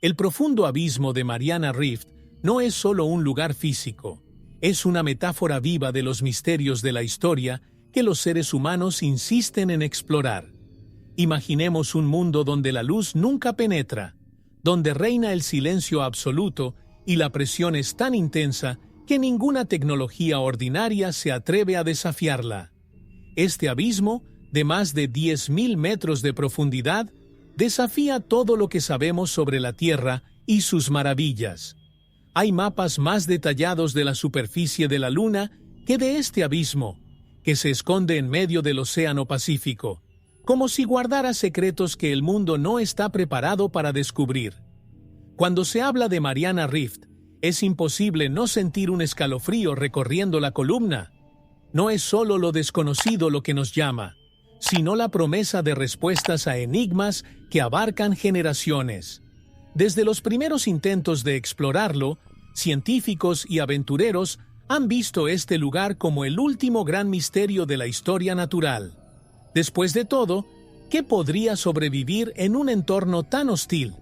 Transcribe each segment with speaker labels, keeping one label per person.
Speaker 1: El profundo abismo de Mariana Rift no es solo un lugar físico, es una metáfora viva de los misterios de la historia que los seres humanos insisten en explorar. Imaginemos un mundo donde la luz nunca penetra, donde reina el silencio absoluto y la presión es tan intensa que ninguna tecnología ordinaria se atreve a desafiarla. Este abismo, de más de 10.000 metros de profundidad, desafía todo lo que sabemos sobre la Tierra y sus maravillas. Hay mapas más detallados de la superficie de la Luna que de este abismo, que se esconde en medio del Océano Pacífico, como si guardara secretos que el mundo no está preparado para descubrir. Cuando se habla de Mariana Rift, es imposible no sentir un escalofrío recorriendo la columna. No es solo lo desconocido lo que nos llama, sino la promesa de respuestas a enigmas que abarcan generaciones. Desde los primeros intentos de explorarlo, científicos y aventureros han visto este lugar como el último gran misterio de la historia natural. Después de todo, ¿qué podría sobrevivir en un entorno tan hostil,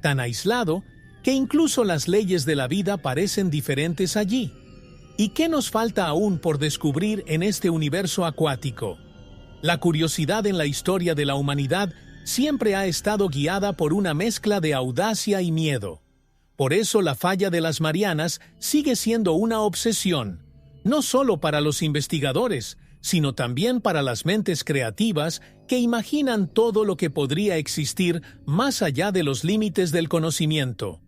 Speaker 1: tan aislado, que incluso las leyes de la vida parecen diferentes allí? ¿Y qué nos falta aún por descubrir en este universo acuático? La curiosidad en la historia de la humanidad siempre ha estado guiada por una mezcla de audacia y miedo. Por eso la falla de las Marianas sigue siendo una obsesión, no solo para los investigadores, sino también para las mentes creativas que imaginan todo lo que podría existir más allá de los límites del conocimiento.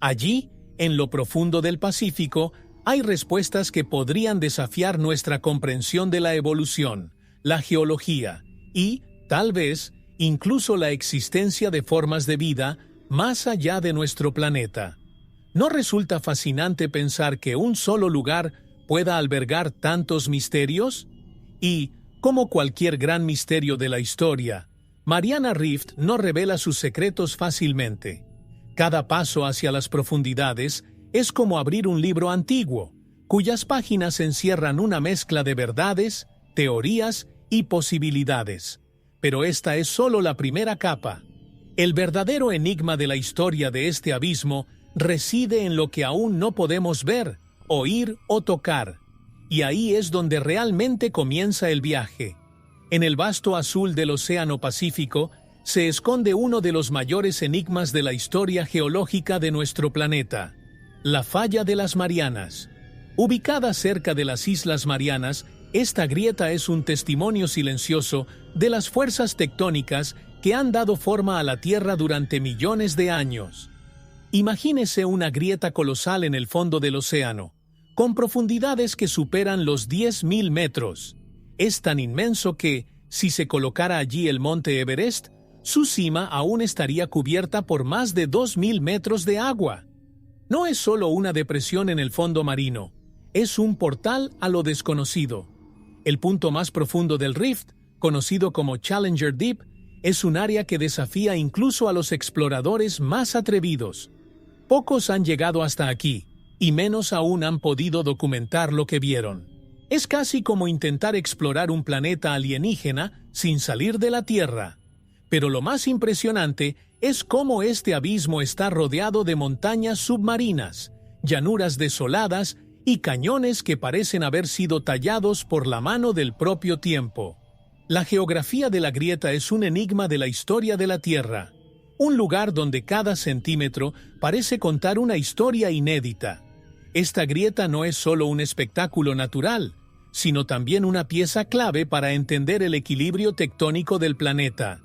Speaker 1: Allí, en lo profundo del Pacífico, hay respuestas que podrían desafiar nuestra comprensión de la evolución, la geología y, tal vez, incluso la existencia de formas de vida más allá de nuestro planeta. ¿No resulta fascinante pensar que un solo lugar pueda albergar tantos misterios? Y, como cualquier gran misterio de la historia, Mariana Rift no revela sus secretos fácilmente. Cada paso hacia las profundidades es como abrir un libro antiguo, cuyas páginas encierran una mezcla de verdades, teorías y posibilidades. Pero esta es solo la primera capa. El verdadero enigma de la historia de este abismo reside en lo que aún no podemos ver, oír o tocar. Y ahí es donde realmente comienza el viaje. En el vasto azul del Océano Pacífico se esconde uno de los mayores enigmas de la historia geológica de nuestro planeta: la falla de las Marianas. Ubicada cerca de las Islas Marianas, esta grieta es un testimonio silencioso de las fuerzas tectónicas que han dado forma a la Tierra durante millones de años. Imagínese una grieta colosal en el fondo del océano, con profundidades que superan los 10.000 metros. Es tan inmenso que, si se colocara allí el monte Everest, su cima aún estaría cubierta por más de 2.000 metros de agua. No es solo una depresión en el fondo marino, es un portal a lo desconocido. El punto más profundo del Rift, conocido como Challenger Deep, es un área que desafía incluso a los exploradores más atrevidos. Pocos han llegado hasta aquí, y menos aún han podido documentar lo que vieron. Es casi como intentar explorar un planeta alienígena sin salir de la Tierra. Pero lo más impresionante es cómo este abismo está rodeado de montañas submarinas, llanuras desoladas y cañones que parecen haber sido tallados por la mano del propio tiempo. La geografía de la grieta es un enigma de la historia de la Tierra, un lugar donde cada centímetro parece contar una historia inédita. Esta grieta no es solo un espectáculo natural, sino también una pieza clave para entender el equilibrio tectónico del planeta.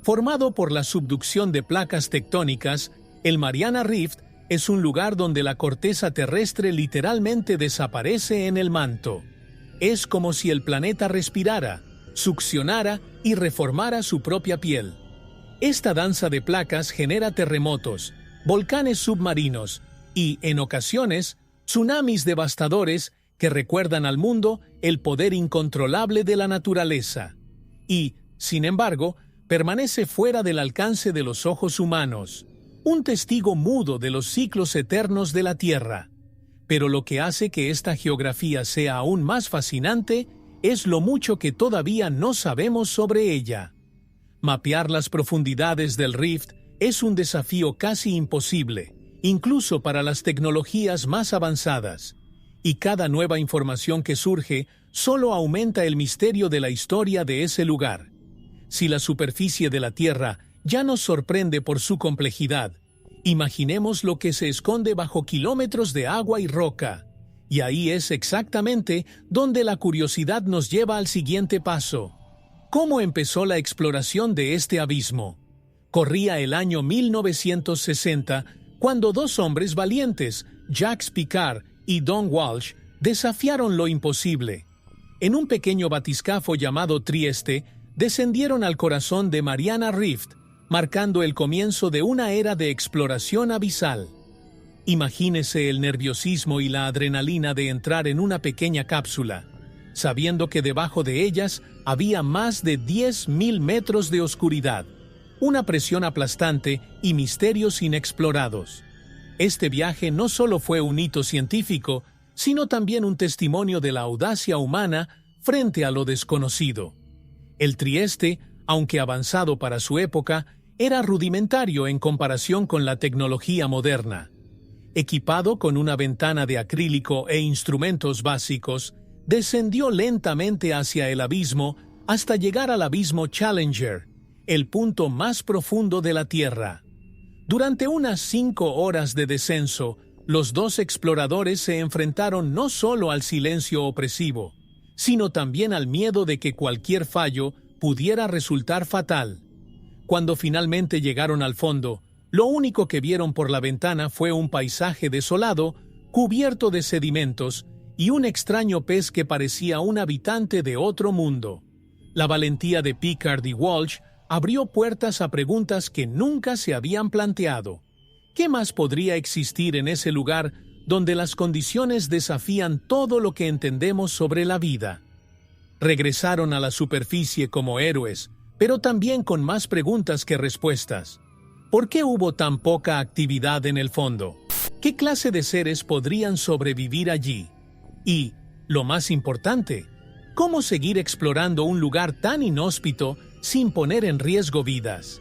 Speaker 1: Formado por la subducción de placas tectónicas, el Mariana Rift es un lugar donde la corteza terrestre literalmente desaparece en el manto. Es como si el planeta respirara, succionara y reformara su propia piel. Esta danza de placas genera terremotos, volcanes submarinos y, en ocasiones, tsunamis devastadores que recuerdan al mundo el poder incontrolable de la naturaleza. Y, sin embargo, permanece fuera del alcance de los ojos humanos, un testigo mudo de los ciclos eternos de la Tierra. Pero lo que hace que esta geografía sea aún más fascinante es lo mucho que todavía no sabemos sobre ella. Mapear las profundidades del Rift es un desafío casi imposible, incluso para las tecnologías más avanzadas. Y cada nueva información que surge solo aumenta el misterio de la historia de ese lugar. Si la superficie de la Tierra ya nos sorprende por su complejidad, imaginemos lo que se esconde bajo kilómetros de agua y roca. Y ahí es exactamente donde la curiosidad nos lleva al siguiente paso. ¿Cómo empezó la exploración de este abismo? Corría el año 1960, cuando dos hombres valientes, Jacques Piccard y Don Walsh, desafiaron lo imposible. En un pequeño batiscafo llamado Trieste, descendieron al corazón de Mariana Rift, marcando el comienzo de una era de exploración abisal. Imagínese el nerviosismo y la adrenalina de entrar en una pequeña cápsula, sabiendo que debajo de ellas había más de 10.000 metros de oscuridad, una presión aplastante y misterios inexplorados. Este viaje no solo fue un hito científico, sino también un testimonio de la audacia humana frente a lo desconocido. El Trieste, aunque avanzado para su época, era rudimentario en comparación con la tecnología moderna. Equipado con una ventana de acrílico e instrumentos básicos, descendió lentamente hacia el abismo hasta llegar al abismo Challenger, el punto más profundo de la Tierra. Durante unas 5 horas de descenso, los dos exploradores se enfrentaron no solo al silencio opresivo, sino también al miedo de que cualquier fallo pudiera resultar fatal. Cuando finalmente llegaron al fondo, lo único que vieron por la ventana fue un paisaje desolado, cubierto de sedimentos, y un extraño pez que parecía un habitante de otro mundo. La valentía de Piccard y Walsh abrió puertas a preguntas que nunca se habían planteado. ¿Qué más podría existir en ese lugar donde las condiciones desafían todo lo que entendemos sobre la vida? Regresaron a la superficie como héroes, pero también con más preguntas que respuestas. ¿Por qué hubo tan poca actividad en el fondo? ¿Qué clase de seres podrían sobrevivir allí? Y, lo más importante, ¿cómo seguir explorando un lugar tan inhóspito sin poner en riesgo vidas?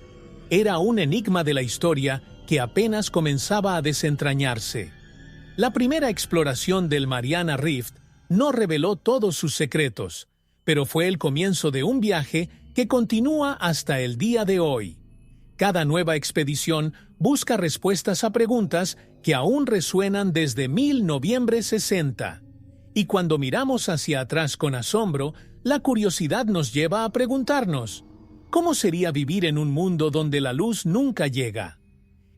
Speaker 1: Era un enigma de la historia que apenas comenzaba a desentrañarse. La primera exploración del Mariana Rift no reveló todos sus secretos, pero fue el comienzo de un viaje que continúa hasta el día de hoy. Cada nueva expedición busca respuestas a preguntas que aún resuenan desde 1960. Y cuando miramos hacia atrás con asombro, la curiosidad nos lleva a preguntarnos, ¿cómo sería vivir en un mundo donde la luz nunca llega?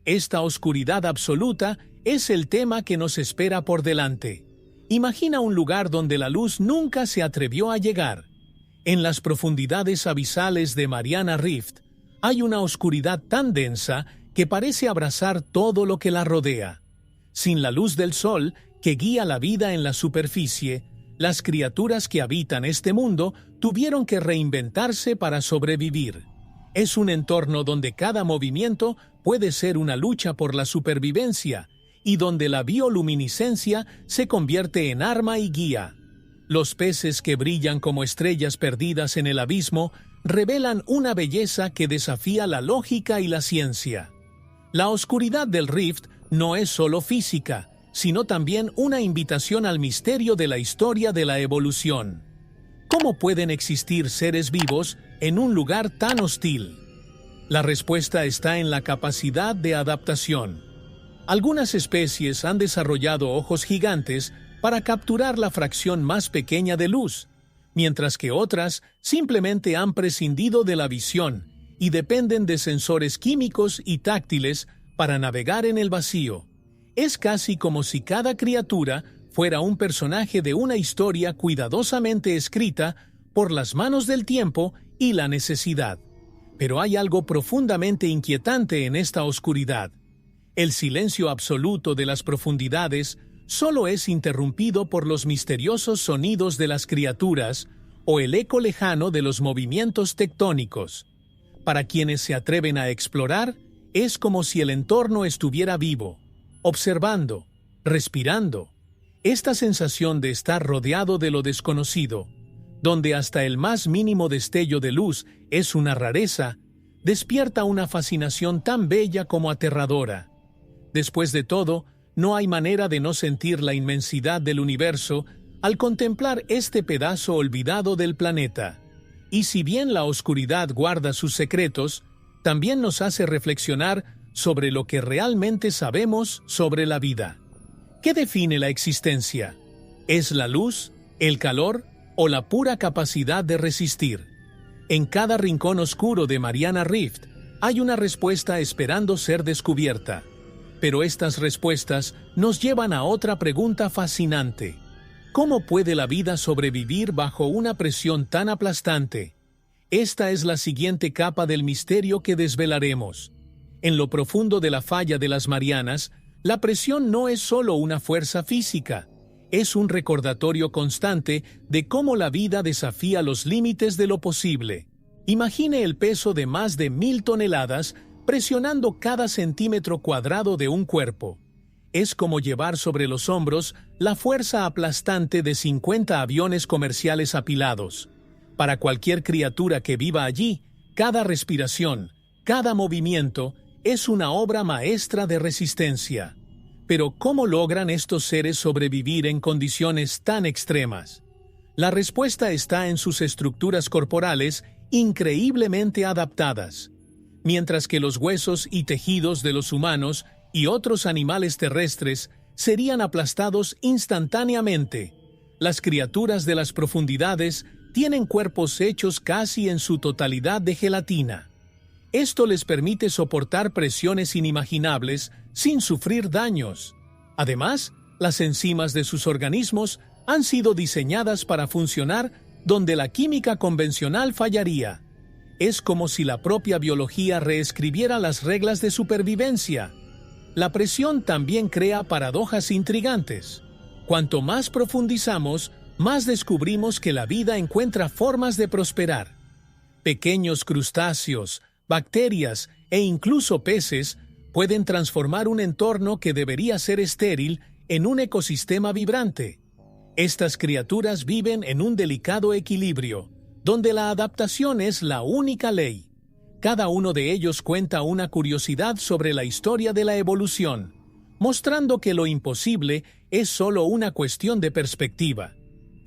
Speaker 1: Esta oscuridad absoluta es el tema que nos espera por delante. Imagina un lugar donde la luz nunca se atrevió a llegar. En las profundidades abisales de Mariana Rift, hay una oscuridad tan densa que parece abrazar todo lo que la rodea. Sin la luz del sol, que guía la vida en la superficie, las criaturas que habitan este mundo tuvieron que reinventarse para sobrevivir. Es un entorno donde cada movimiento puede ser una lucha por la supervivencia y donde la bioluminiscencia se convierte en arma y guía. Los peces que brillan como estrellas perdidas en el abismo revelan una belleza que desafía la lógica y la ciencia. La oscuridad del Rift no es solo física, sino también una invitación al misterio de la historia de la evolución. ¿Cómo pueden existir seres vivos en un lugar tan hostil? La respuesta está en la capacidad de adaptación. Algunas especies han desarrollado ojos gigantes para capturar la fracción más pequeña de luz, mientras que otras simplemente han prescindido de la visión y dependen de sensores químicos y táctiles para navegar en el vacío. Es casi como si cada criatura fuera un personaje de una historia cuidadosamente escrita por las manos del tiempo y la necesidad. Pero hay algo profundamente inquietante en esta oscuridad. El silencio absoluto de las profundidades solo es interrumpido por los misteriosos sonidos de las criaturas o el eco lejano de los movimientos tectónicos. Para quienes se atreven a explorar, es como si el entorno estuviera vivo, observando, respirando. Esta sensación de estar rodeado de lo desconocido, donde hasta el más mínimo destello de luz es una rareza, despierta una fascinación tan bella como aterradora. Después de todo, no hay manera de no sentir la inmensidad del universo al contemplar este pedazo olvidado del planeta. Y si bien la oscuridad guarda sus secretos, también nos hace reflexionar sobre lo que realmente sabemos sobre la vida. ¿Qué define la existencia? ¿Es la luz, el calor o la pura capacidad de resistir? En cada rincón oscuro de Mariana Rift hay una respuesta esperando ser descubierta. Pero estas respuestas nos llevan a otra pregunta fascinante. ¿Cómo puede la vida sobrevivir bajo una presión tan aplastante? Esta es la siguiente capa del misterio que desvelaremos. En lo profundo de la falla de las Marianas, la presión no es solo una fuerza física, es un recordatorio constante de cómo la vida desafía los límites de lo posible. Imagine el peso de más de 1000 toneladas presionando cada centímetro cuadrado de un cuerpo. Es como llevar sobre los hombros la fuerza aplastante de 50 aviones comerciales apilados. Para cualquier criatura que viva allí, cada respiración, cada movimiento, es una obra maestra de resistencia. Pero ¿cómo logran estos seres sobrevivir en condiciones tan extremas? La respuesta está en sus estructuras corporales increíblemente adaptadas. Mientras que los huesos y tejidos de los humanos y otros animales terrestres serían aplastados instantáneamente, las criaturas de las profundidades tienen cuerpos hechos casi en su totalidad de gelatina. Esto les permite soportar presiones inimaginables sin sufrir daños. Además, las enzimas de sus organismos han sido diseñadas para funcionar donde la química convencional fallaría. Es como si la propia biología reescribiera las reglas de supervivencia. La presión también crea paradojas intrigantes. Cuanto más profundizamos, más descubrimos que la vida encuentra formas de prosperar. Pequeños crustáceos, bacterias e incluso peces pueden transformar un entorno que debería ser estéril en un ecosistema vibrante. Estas criaturas viven en un delicado equilibrio, donde la adaptación es la única ley. Cada uno de ellos cuenta una curiosidad sobre la historia de la evolución, mostrando que lo imposible es solo una cuestión de perspectiva.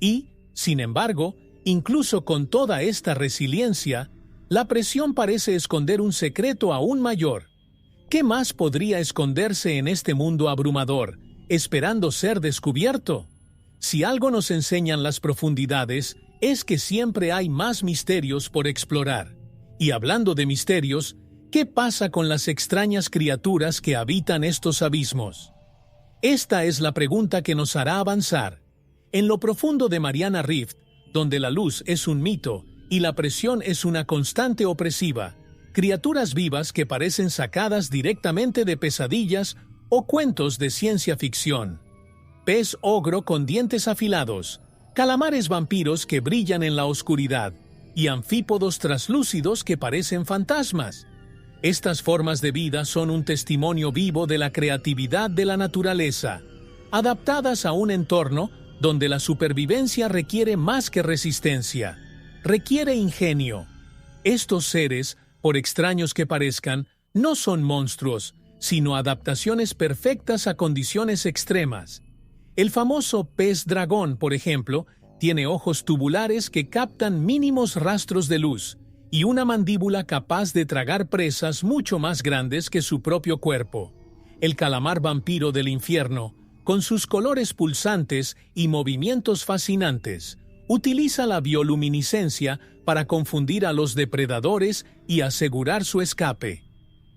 Speaker 1: Y, sin embargo, incluso con toda esta resiliencia, la presión parece esconder un secreto aún mayor. ¿Qué más podría esconderse en este mundo abrumador, esperando ser descubierto? Si algo nos enseñan las profundidades, es que siempre hay más misterios por explorar. Y hablando de misterios, ¿qué pasa con las extrañas criaturas que habitan estos abismos? Esta es la pregunta que nos hará avanzar. En lo profundo de Mariana Rift, donde la luz es un mito y la presión es una constante opresiva, criaturas vivas que parecen sacadas directamente de pesadillas o cuentos de ciencia ficción. Pez ogro con dientes afilados, calamares vampiros que brillan en la oscuridad y anfípodos traslúcidos que parecen fantasmas. Estas formas de vida son un testimonio vivo de la creatividad de la naturaleza, adaptadas a un entorno donde la supervivencia requiere más que resistencia, requiere ingenio. Estos seres, por extraños que parezcan, no son monstruos, sino adaptaciones perfectas a condiciones extremas. El famoso pez dragón, por ejemplo, tiene ojos tubulares que captan mínimos rastros de luz y una mandíbula capaz de tragar presas mucho más grandes que su propio cuerpo. El calamar vampiro del infierno, con sus colores pulsantes y movimientos fascinantes, utiliza la bioluminiscencia para confundir a los depredadores y asegurar su escape.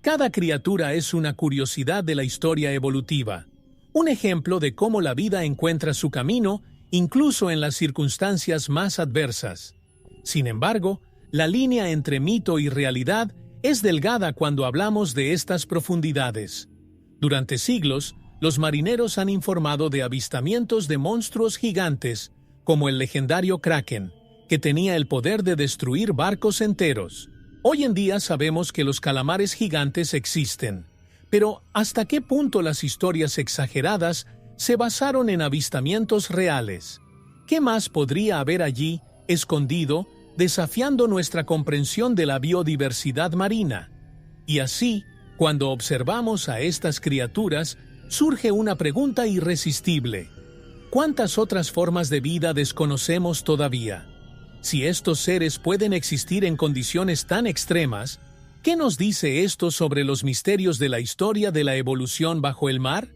Speaker 1: Cada criatura es una curiosidad de la historia evolutiva, un ejemplo de cómo la vida encuentra su camino incluso en las circunstancias más adversas. Sin embargo, la línea entre mito y realidad es delgada cuando hablamos de estas profundidades. Durante siglos, los marineros han informado de avistamientos de monstruos gigantes, como el legendario Kraken, que tenía el poder de destruir barcos enteros. Hoy en día sabemos que los calamares gigantes existen, pero ¿hasta qué punto las historias exageradas se basaron en avistamientos reales? ¿Qué más podría haber allí, escondido, desafiando nuestra comprensión de la biodiversidad marina. Y así, cuando observamos a estas criaturas, surge una pregunta irresistible. ¿Cuántas otras formas de vida desconocemos todavía? Si estos seres pueden existir en condiciones tan extremas, ¿qué nos dice esto sobre los misterios de la historia de la evolución bajo el mar?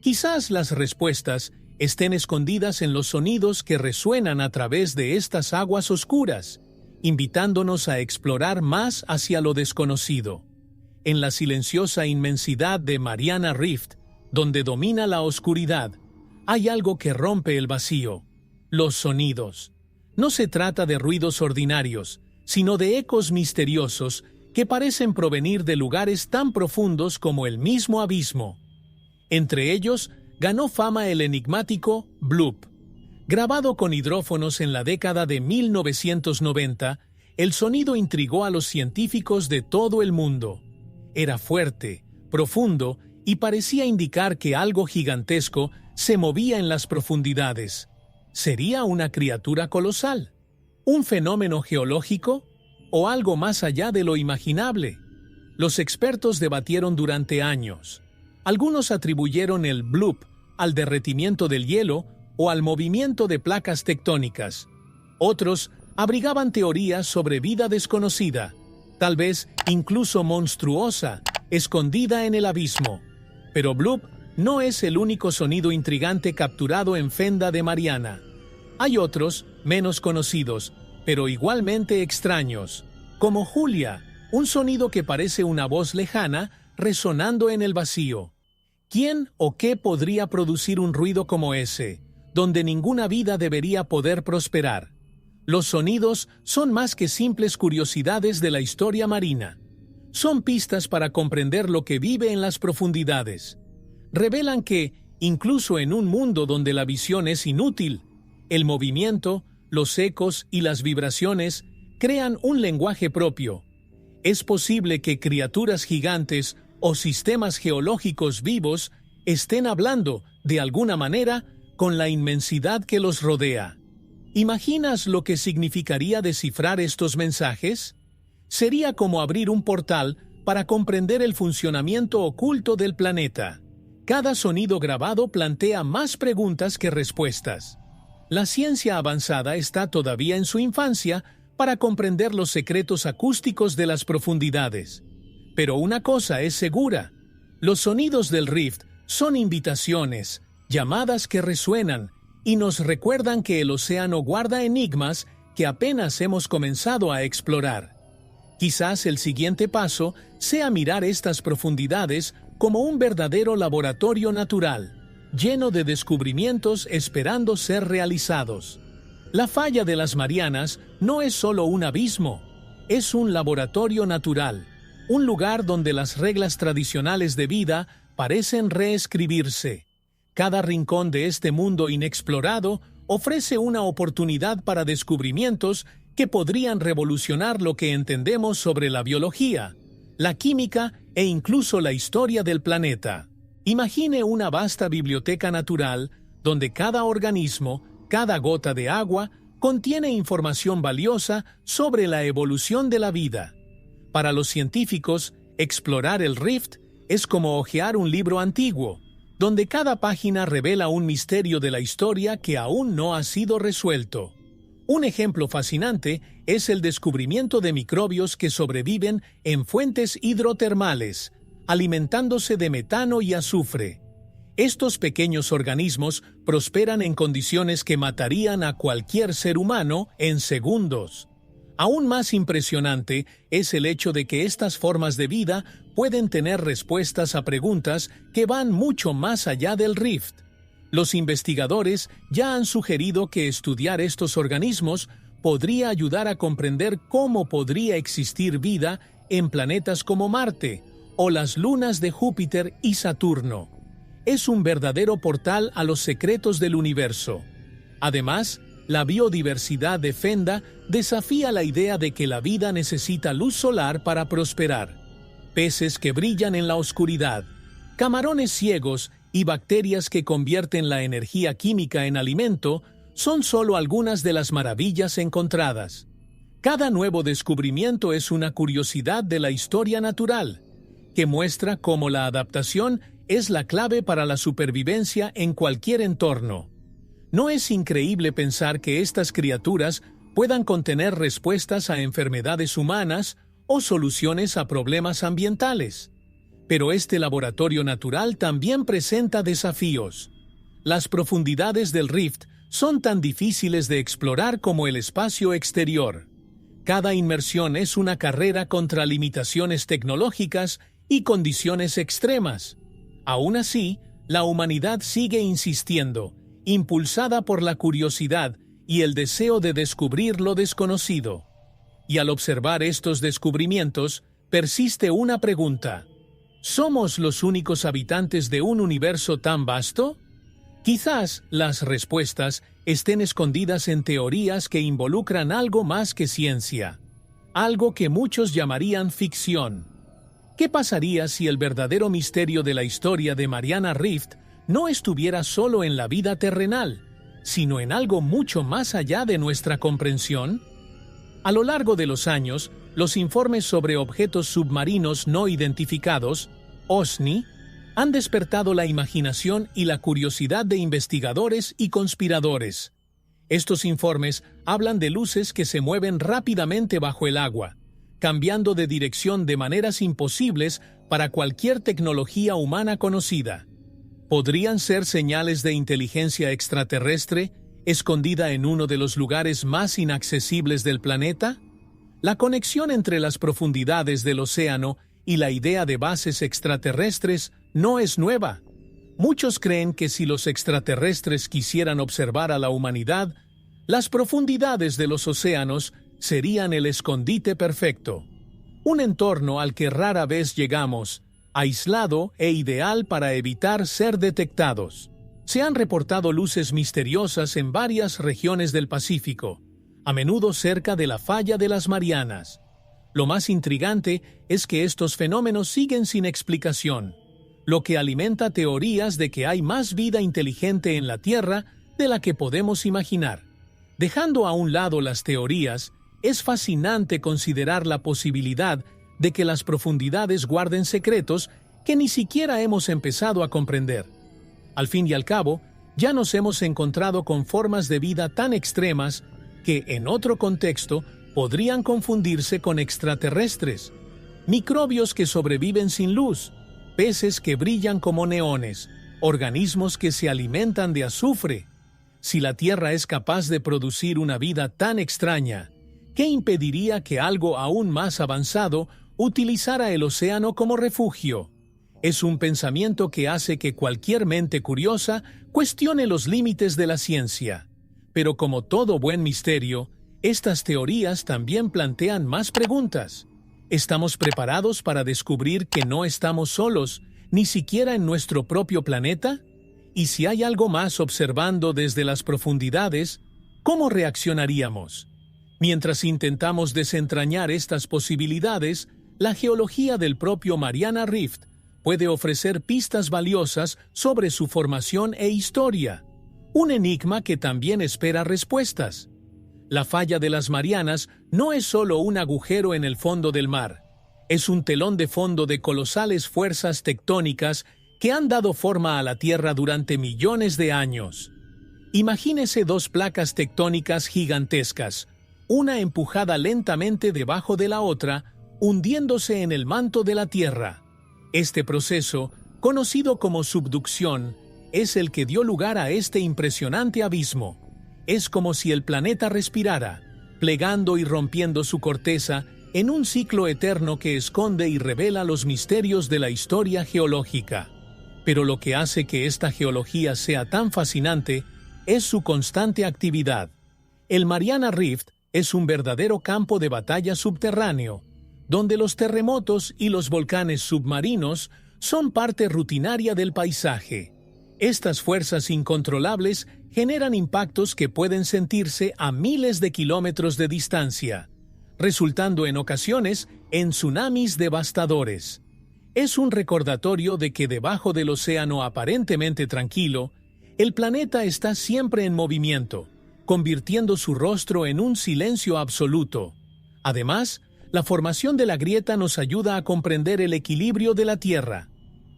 Speaker 1: Quizás las respuestas estén escondidas en los sonidos que resuenan a través de estas aguas oscuras, invitándonos a explorar más hacia lo desconocido. En la silenciosa inmensidad de Mariana Rift, donde domina la oscuridad, hay algo que rompe el vacío: los sonidos. No se trata de ruidos ordinarios, sino de ecos misteriosos que parecen provenir de lugares tan profundos como el mismo abismo. Entre ellos, ganó fama el enigmático bloop. Grabado con hidrófonos en la década de 1990, el sonido intrigó a los científicos de todo el mundo. Era fuerte, profundo y parecía indicar que algo gigantesco se movía en las profundidades. ¿Sería una criatura colosal? ¿Un fenómeno geológico? ¿O algo más allá de lo imaginable? Los expertos debatieron durante años. Algunos atribuyeron el bloop al derretimiento del hielo o al movimiento de placas tectónicas. Otros abrigaban teorías sobre vida desconocida, tal vez incluso monstruosa, escondida en el abismo. Pero bloop no es el único sonido intrigante capturado en Fenda de Mariana. Hay otros, menos conocidos, pero igualmente extraños, como Julia, un sonido que parece una voz lejana resonando en el vacío. ¿Quién o qué podría producir un ruido como ese, donde ninguna vida debería poder prosperar? Los sonidos son más que simples curiosidades de la historia marina. Son pistas para comprender lo que vive en las profundidades. Revelan que, incluso en un mundo donde la visión es inútil, el movimiento, los ecos y las vibraciones crean un lenguaje propio. Es posible que criaturas gigantes o sistemas geológicos vivos estén hablando, de alguna manera, con la inmensidad que los rodea. ¿Imaginas lo que significaría descifrar estos mensajes? Sería como abrir un portal para comprender el funcionamiento oculto del planeta. Cada sonido grabado plantea más preguntas que respuestas. La ciencia avanzada está todavía en su infancia para comprender los secretos acústicos de las profundidades. Pero una cosa es segura: los sonidos del Rift son invitaciones, llamadas que resuenan y nos recuerdan que el océano guarda enigmas que apenas hemos comenzado a explorar. Quizás el siguiente paso sea mirar estas profundidades como un verdadero laboratorio natural, lleno de descubrimientos esperando ser realizados. La falla de las Marianas no es solo un abismo, es un laboratorio natural, un lugar donde las reglas tradicionales de vida parecen reescribirse. Cada rincón de este mundo inexplorado ofrece una oportunidad para descubrimientos que podrían revolucionar lo que entendemos sobre la biología, la química e incluso la historia del planeta. Imagine una vasta biblioteca natural donde cada organismo, cada gota de agua, contiene información valiosa sobre la evolución de la vida. Para los científicos, explorar el Rift es como hojear un libro antiguo, donde cada página revela un misterio de la historia que aún no ha sido resuelto. Un ejemplo fascinante es el descubrimiento de microbios que sobreviven en fuentes hidrotermales, alimentándose de metano y azufre. Estos pequeños organismos prosperan en condiciones que matarían a cualquier ser humano en segundos. Aún más impresionante es el hecho de que estas formas de vida pueden tener respuestas a preguntas que van mucho más allá del Rift. Los investigadores ya han sugerido que estudiar estos organismos podría ayudar a comprender cómo podría existir vida en planetas como Marte o las lunas de Júpiter y Saturno. Es un verdadero portal a los secretos del universo. Además, la biodiversidad de Fenda desafía la idea de que la vida necesita luz solar para prosperar. Peces que brillan en la oscuridad, camarones ciegos y bacterias que convierten la energía química en alimento son solo algunas de las maravillas encontradas. Cada nuevo descubrimiento es una curiosidad de la historia natural, que muestra cómo la adaptación es la clave para la supervivencia en cualquier entorno. ¿No es increíble pensar que estas criaturas puedan contener respuestas a enfermedades humanas o soluciones a problemas ambientales? Pero este laboratorio natural también presenta desafíos. Las profundidades del Rift son tan difíciles de explorar como el espacio exterior. Cada inmersión es una carrera contra limitaciones tecnológicas y condiciones extremas. Aún así, la humanidad sigue insistiendo, impulsada por la curiosidad y el deseo de descubrir lo desconocido. Y al observar estos descubrimientos, persiste una pregunta: ¿somos los únicos habitantes de un universo tan vasto? Quizás las respuestas estén escondidas en teorías que involucran algo más que ciencia, algo que muchos llamarían ficción. ¿Qué pasaría si el verdadero misterio de la historia de Mariana Rift no estuviera solo en la vida terrenal, sino en algo mucho más allá de nuestra comprensión? A lo largo de los años, los informes sobre objetos submarinos no identificados, OSNI, han despertado la imaginación y la curiosidad de investigadores y conspiradores. Estos informes hablan de luces que se mueven rápidamente bajo el agua, cambiando de dirección de maneras imposibles para cualquier tecnología humana conocida. ¿Podrían ser señales de inteligencia extraterrestre escondida en uno de los lugares más inaccesibles del planeta? La conexión entre las profundidades del océano y la idea de bases extraterrestres no es nueva. Muchos creen que si los extraterrestres quisieran observar a la humanidad, las profundidades de los océanos serían el escondite perfecto. Un entorno al que rara vez llegamos, aislado e ideal para evitar ser detectados. Se han reportado luces misteriosas en varias regiones del Pacífico, a menudo cerca de la falla de las Marianas. Lo más intrigante es que estos fenómenos siguen sin explicación, lo que alimenta teorías de que hay más vida inteligente en la Tierra de la que podemos imaginar. Dejando a un lado las teorías, es fascinante considerar la posibilidad de que las profundidades guarden secretos que ni siquiera hemos empezado a comprender. Al fin y al cabo, ya nos hemos encontrado con formas de vida tan extremas que, en otro contexto, podrían confundirse con extraterrestres. Microbios que sobreviven sin luz, peces que brillan como neones, organismos que se alimentan de azufre. Si la Tierra es capaz de producir una vida tan extraña, ¿qué impediría que algo aún más avanzado utilizara el océano como refugio? Es un pensamiento que hace que cualquier mente curiosa cuestione los límites de la ciencia. Pero como todo buen misterio, estas teorías también plantean más preguntas. ¿Estamos preparados para descubrir que no estamos solos, ni siquiera en nuestro propio planeta? Y si hay algo más observando desde las profundidades, ¿cómo reaccionaríamos? Mientras intentamos desentrañar estas posibilidades, la geología del propio Mariana Rift puede ofrecer pistas valiosas sobre su formación e historia, un enigma que también espera respuestas. La falla de las Marianas no es solo un agujero en el fondo del mar, es un telón de fondo de colosales fuerzas tectónicas que han dado forma a la Tierra durante millones de años. Imagínese dos placas tectónicas gigantescas, una empujada lentamente debajo de la otra, hundiéndose en el manto de la Tierra. Este proceso, conocido como subducción, es el que dio lugar a este impresionante abismo. Es como si el planeta respirara, plegando y rompiendo su corteza en un ciclo eterno que esconde y revela los misterios de la historia geológica. Pero lo que hace que esta geología sea tan fascinante es su constante actividad. El Mariana Rift es un verdadero campo de batalla subterráneo, donde los terremotos y los volcanes submarinos son parte rutinaria del paisaje. Estas fuerzas incontrolables generan impactos que pueden sentirse a miles de kilómetros de distancia, resultando en ocasiones en tsunamis devastadores. Es un recordatorio de que debajo del océano aparentemente tranquilo, el planeta está siempre en movimiento, convirtiendo su rostro en un silencio absoluto, Además, la formación de la grieta nos ayuda a comprender el equilibrio de la Tierra.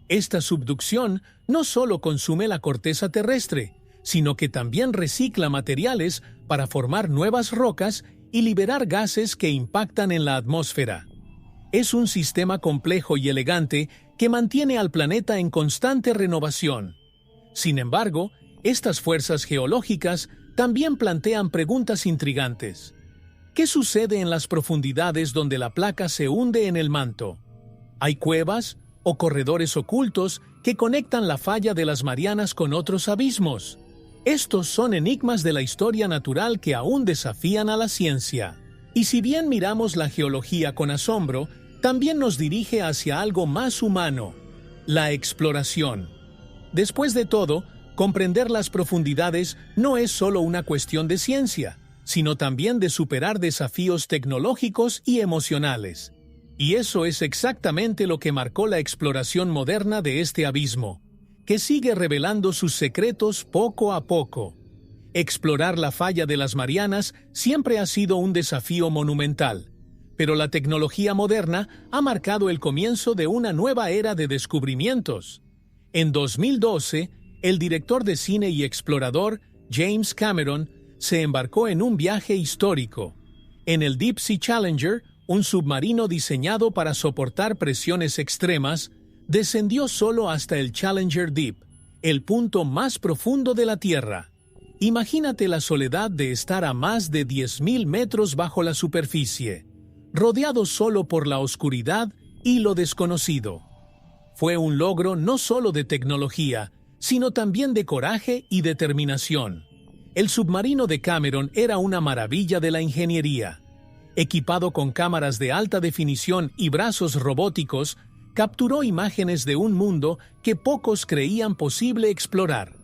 Speaker 1: Esta subducción no solo consume la corteza terrestre, sino que también recicla materiales para formar nuevas rocas y liberar gases que impactan en la atmósfera. Es un sistema complejo y elegante que mantiene al planeta en constante renovación. Sin embargo, estas fuerzas geológicas también plantean preguntas intrigantes. ¿Qué sucede en las profundidades donde la placa se hunde en el manto? ¿Hay cuevas o corredores ocultos que conectan la falla de las Marianas con otros abismos? Estos son enigmas de la historia natural que aún desafían a la ciencia. Y si bien miramos la geología con asombro, también nos dirige hacia algo más humano, la exploración. Después de todo, comprender las profundidades no es solo una cuestión de ciencia, sino también de superar desafíos tecnológicos y emocionales. Y eso es exactamente lo que marcó la exploración moderna de este abismo, que sigue revelando sus secretos poco a poco. Explorar la falla de las Marianas siempre ha sido un desafío monumental, pero la tecnología moderna ha marcado el comienzo de una nueva era de descubrimientos. En 2012, el director de cine y explorador James Cameron se embarcó en un viaje histórico. En el Deep Sea Challenger, un submarino diseñado para soportar presiones extremas, descendió solo hasta el Challenger Deep, el punto más profundo de la Tierra. Imagínate la soledad de estar a más de 10.000 metros bajo la superficie, rodeado solo por la oscuridad y lo desconocido. Fue un logro no solo de tecnología, sino también de coraje y determinación. El submarino de Cameron era una maravilla de la ingeniería. Equipado con cámaras de alta definición y brazos robóticos, capturó imágenes de un mundo que pocos creían posible explorar.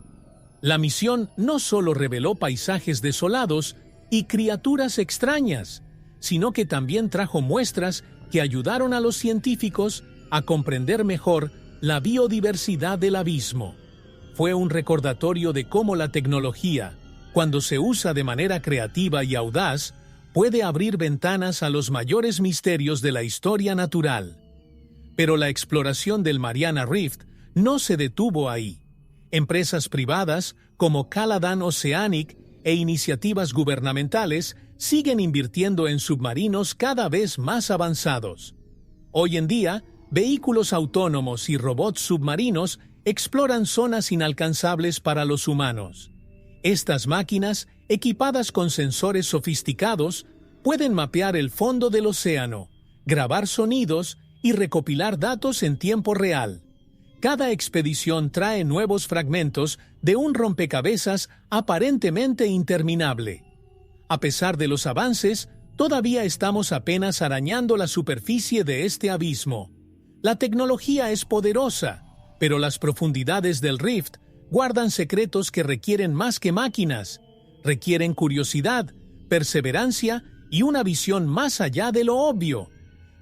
Speaker 1: La misión no solo reveló paisajes desolados y criaturas extrañas, sino que también trajo muestras que ayudaron a los científicos a comprender mejor la biodiversidad del abismo. Fue un recordatorio de cómo la tecnología, cuando se usa de manera creativa y audaz, puede abrir ventanas a los mayores misterios de la historia natural. Pero la exploración del Mariana Rift no se detuvo ahí. Empresas privadas como Caladan Oceanic e iniciativas gubernamentales siguen invirtiendo en submarinos cada vez más avanzados. Hoy en día, vehículos autónomos y robots submarinos exploran zonas inalcanzables para los humanos. Estas máquinas, equipadas con sensores sofisticados, pueden mapear el fondo del océano, grabar sonidos y recopilar datos en tiempo real. Cada expedición trae nuevos fragmentos de un rompecabezas aparentemente interminable. A pesar de los avances, todavía estamos apenas arañando la superficie de este abismo. La tecnología es poderosa, pero las profundidades del Rift guardan secretos que requieren más que máquinas. Requieren curiosidad, perseverancia y una visión más allá de lo obvio.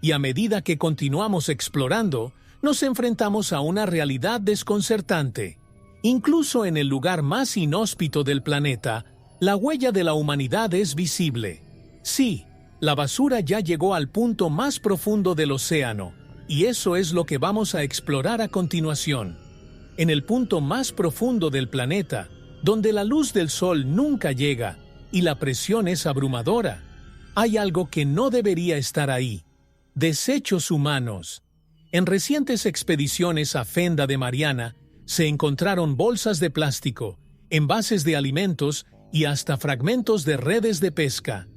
Speaker 1: Y a medida que continuamos explorando, nos enfrentamos a una realidad desconcertante. Incluso en el lugar más inhóspito del planeta, la huella de la humanidad es visible. Sí, la basura ya llegó al punto más profundo del océano, y eso es lo que vamos a explorar a continuación. En el punto más profundo del planeta, donde la luz del sol nunca llega y la presión es abrumadora, hay algo que no debería estar ahí: desechos humanos. En recientes expediciones a Fenda de Mariana, se encontraron bolsas de plástico, envases de alimentos y hasta fragmentos de redes de pesca.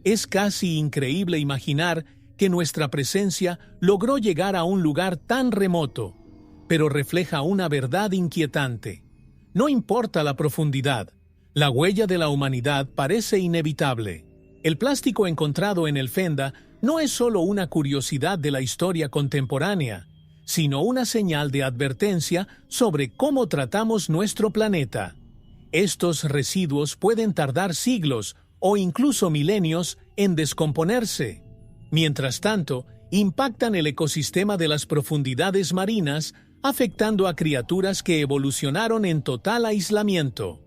Speaker 1: Es casi increíble imaginar que nuestra presencia logró llegar a un lugar tan remoto, pero refleja una verdad inquietante. No importa la profundidad, la huella de la humanidad parece inevitable. El plástico encontrado en el Fenda no es solo una curiosidad de la historia contemporánea, sino una señal de advertencia sobre cómo tratamos nuestro planeta. Estos residuos pueden tardar siglos o incluso milenios en descomponerse. Mientras tanto, impactan el ecosistema de las profundidades marinas, afectando a criaturas que evolucionaron en total aislamiento.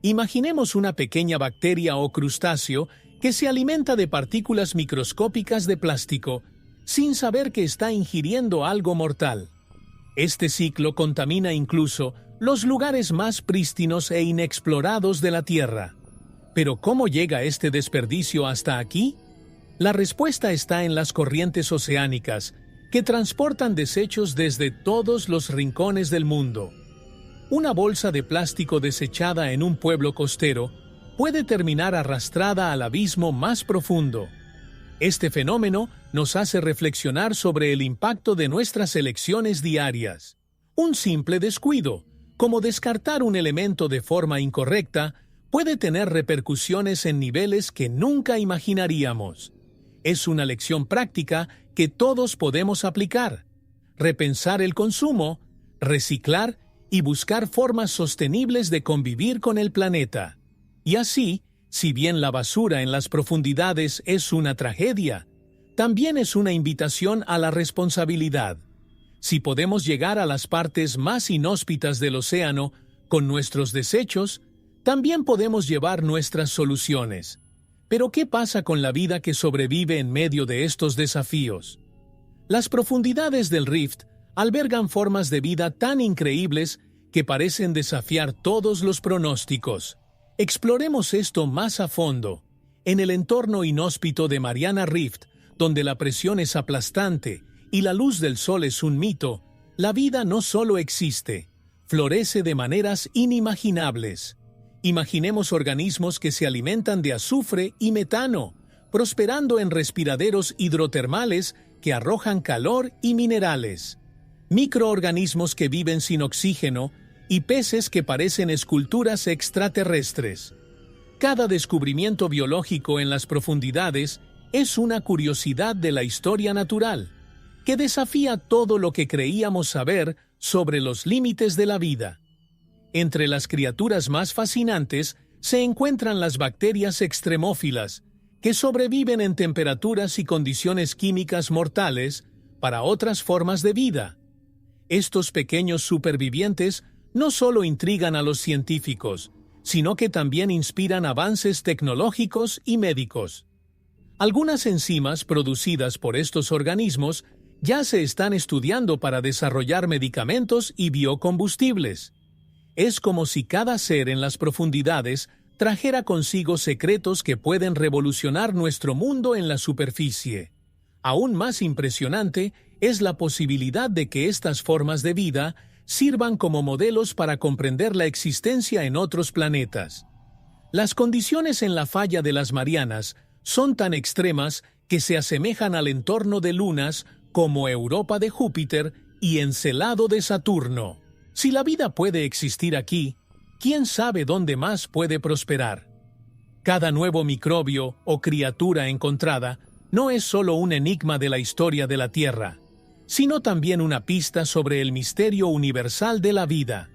Speaker 1: Imaginemos una pequeña bacteria o crustáceo que se alimenta de partículas microscópicas de plástico, sin saber que está ingiriendo algo mortal. Este ciclo contamina incluso los lugares más prístinos e inexplorados de la Tierra. ¿Pero cómo llega este desperdicio hasta aquí? La respuesta está en las corrientes oceánicas, que transportan desechos desde todos los rincones del mundo. Una bolsa de plástico desechada en un pueblo costero puede terminar arrastrada al abismo más profundo. Este fenómeno nos hace reflexionar sobre el impacto de nuestras elecciones diarias. Un simple descuido, como descartar un elemento de forma incorrecta, puede tener repercusiones en niveles que nunca imaginaríamos. Es una lección práctica que todos podemos aplicar. Repensar el consumo, reciclar y buscar formas sostenibles de convivir con el planeta. Y así, si bien la basura en las profundidades es una tragedia, también es una invitación a la responsabilidad. Si podemos llegar a las partes más inhóspitas del océano con nuestros desechos, también podemos llevar nuestras soluciones. Pero ¿qué pasa con la vida que sobrevive en medio de estos desafíos? Las profundidades del Rift albergan formas de vida tan increíbles que parecen desafiar todos los pronósticos. Exploremos esto más a fondo. En el entorno inhóspito de Mariana Rift, donde la presión es aplastante y la luz del sol es un mito, la vida no solo existe, florece de maneras inimaginables. Imaginemos organismos que se alimentan de azufre y metano, prosperando en respiraderos hidrotermales que arrojan calor y minerales. Microorganismos que viven sin oxígeno y peces que parecen esculturas extraterrestres. Cada descubrimiento biológico en las profundidades es una curiosidad de la historia natural, que desafía todo lo que creíamos saber sobre los límites de la vida. Entre las criaturas más fascinantes se encuentran las bacterias extremófilas, que sobreviven en temperaturas y condiciones químicas mortales para otras formas de vida. Estos pequeños supervivientes no solo intrigan a los científicos, sino que también inspiran avances tecnológicos y médicos. Algunas enzimas producidas por estos organismos ya se están estudiando para desarrollar medicamentos y biocombustibles. Es como si cada ser en las profundidades trajera consigo secretos que pueden revolucionar nuestro mundo en la superficie. Aún más impresionante es la posibilidad de que estas formas de vida sirvan como modelos para comprender la existencia en otros planetas. Las condiciones en la falla de las Marianas son tan extremas que se asemejan al entorno de lunas como Europa de Júpiter y Encelado de Saturno. Si la vida puede existir aquí, ¿quién sabe dónde más puede prosperar? Cada nuevo microbio o criatura encontrada no es solo un enigma de la historia de la Tierra, sino también una pista sobre el misterio universal de la vida.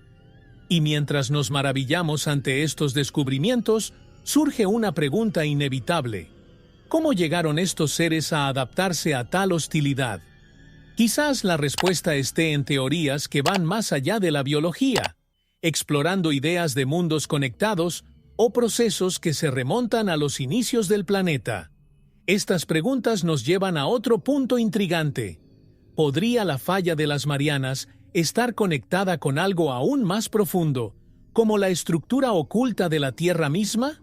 Speaker 1: Y mientras nos maravillamos ante estos descubrimientos, surge una pregunta inevitable. ¿Cómo llegaron estos seres a adaptarse a tal hostilidad? Quizás la respuesta esté en teorías que van más allá de la biología, explorando ideas de mundos conectados o procesos que se remontan a los inicios del planeta. Estas preguntas nos llevan a otro punto intrigante. ¿Podría la falla de las Marianas estar conectada con algo aún más profundo, como la estructura oculta de la Tierra misma?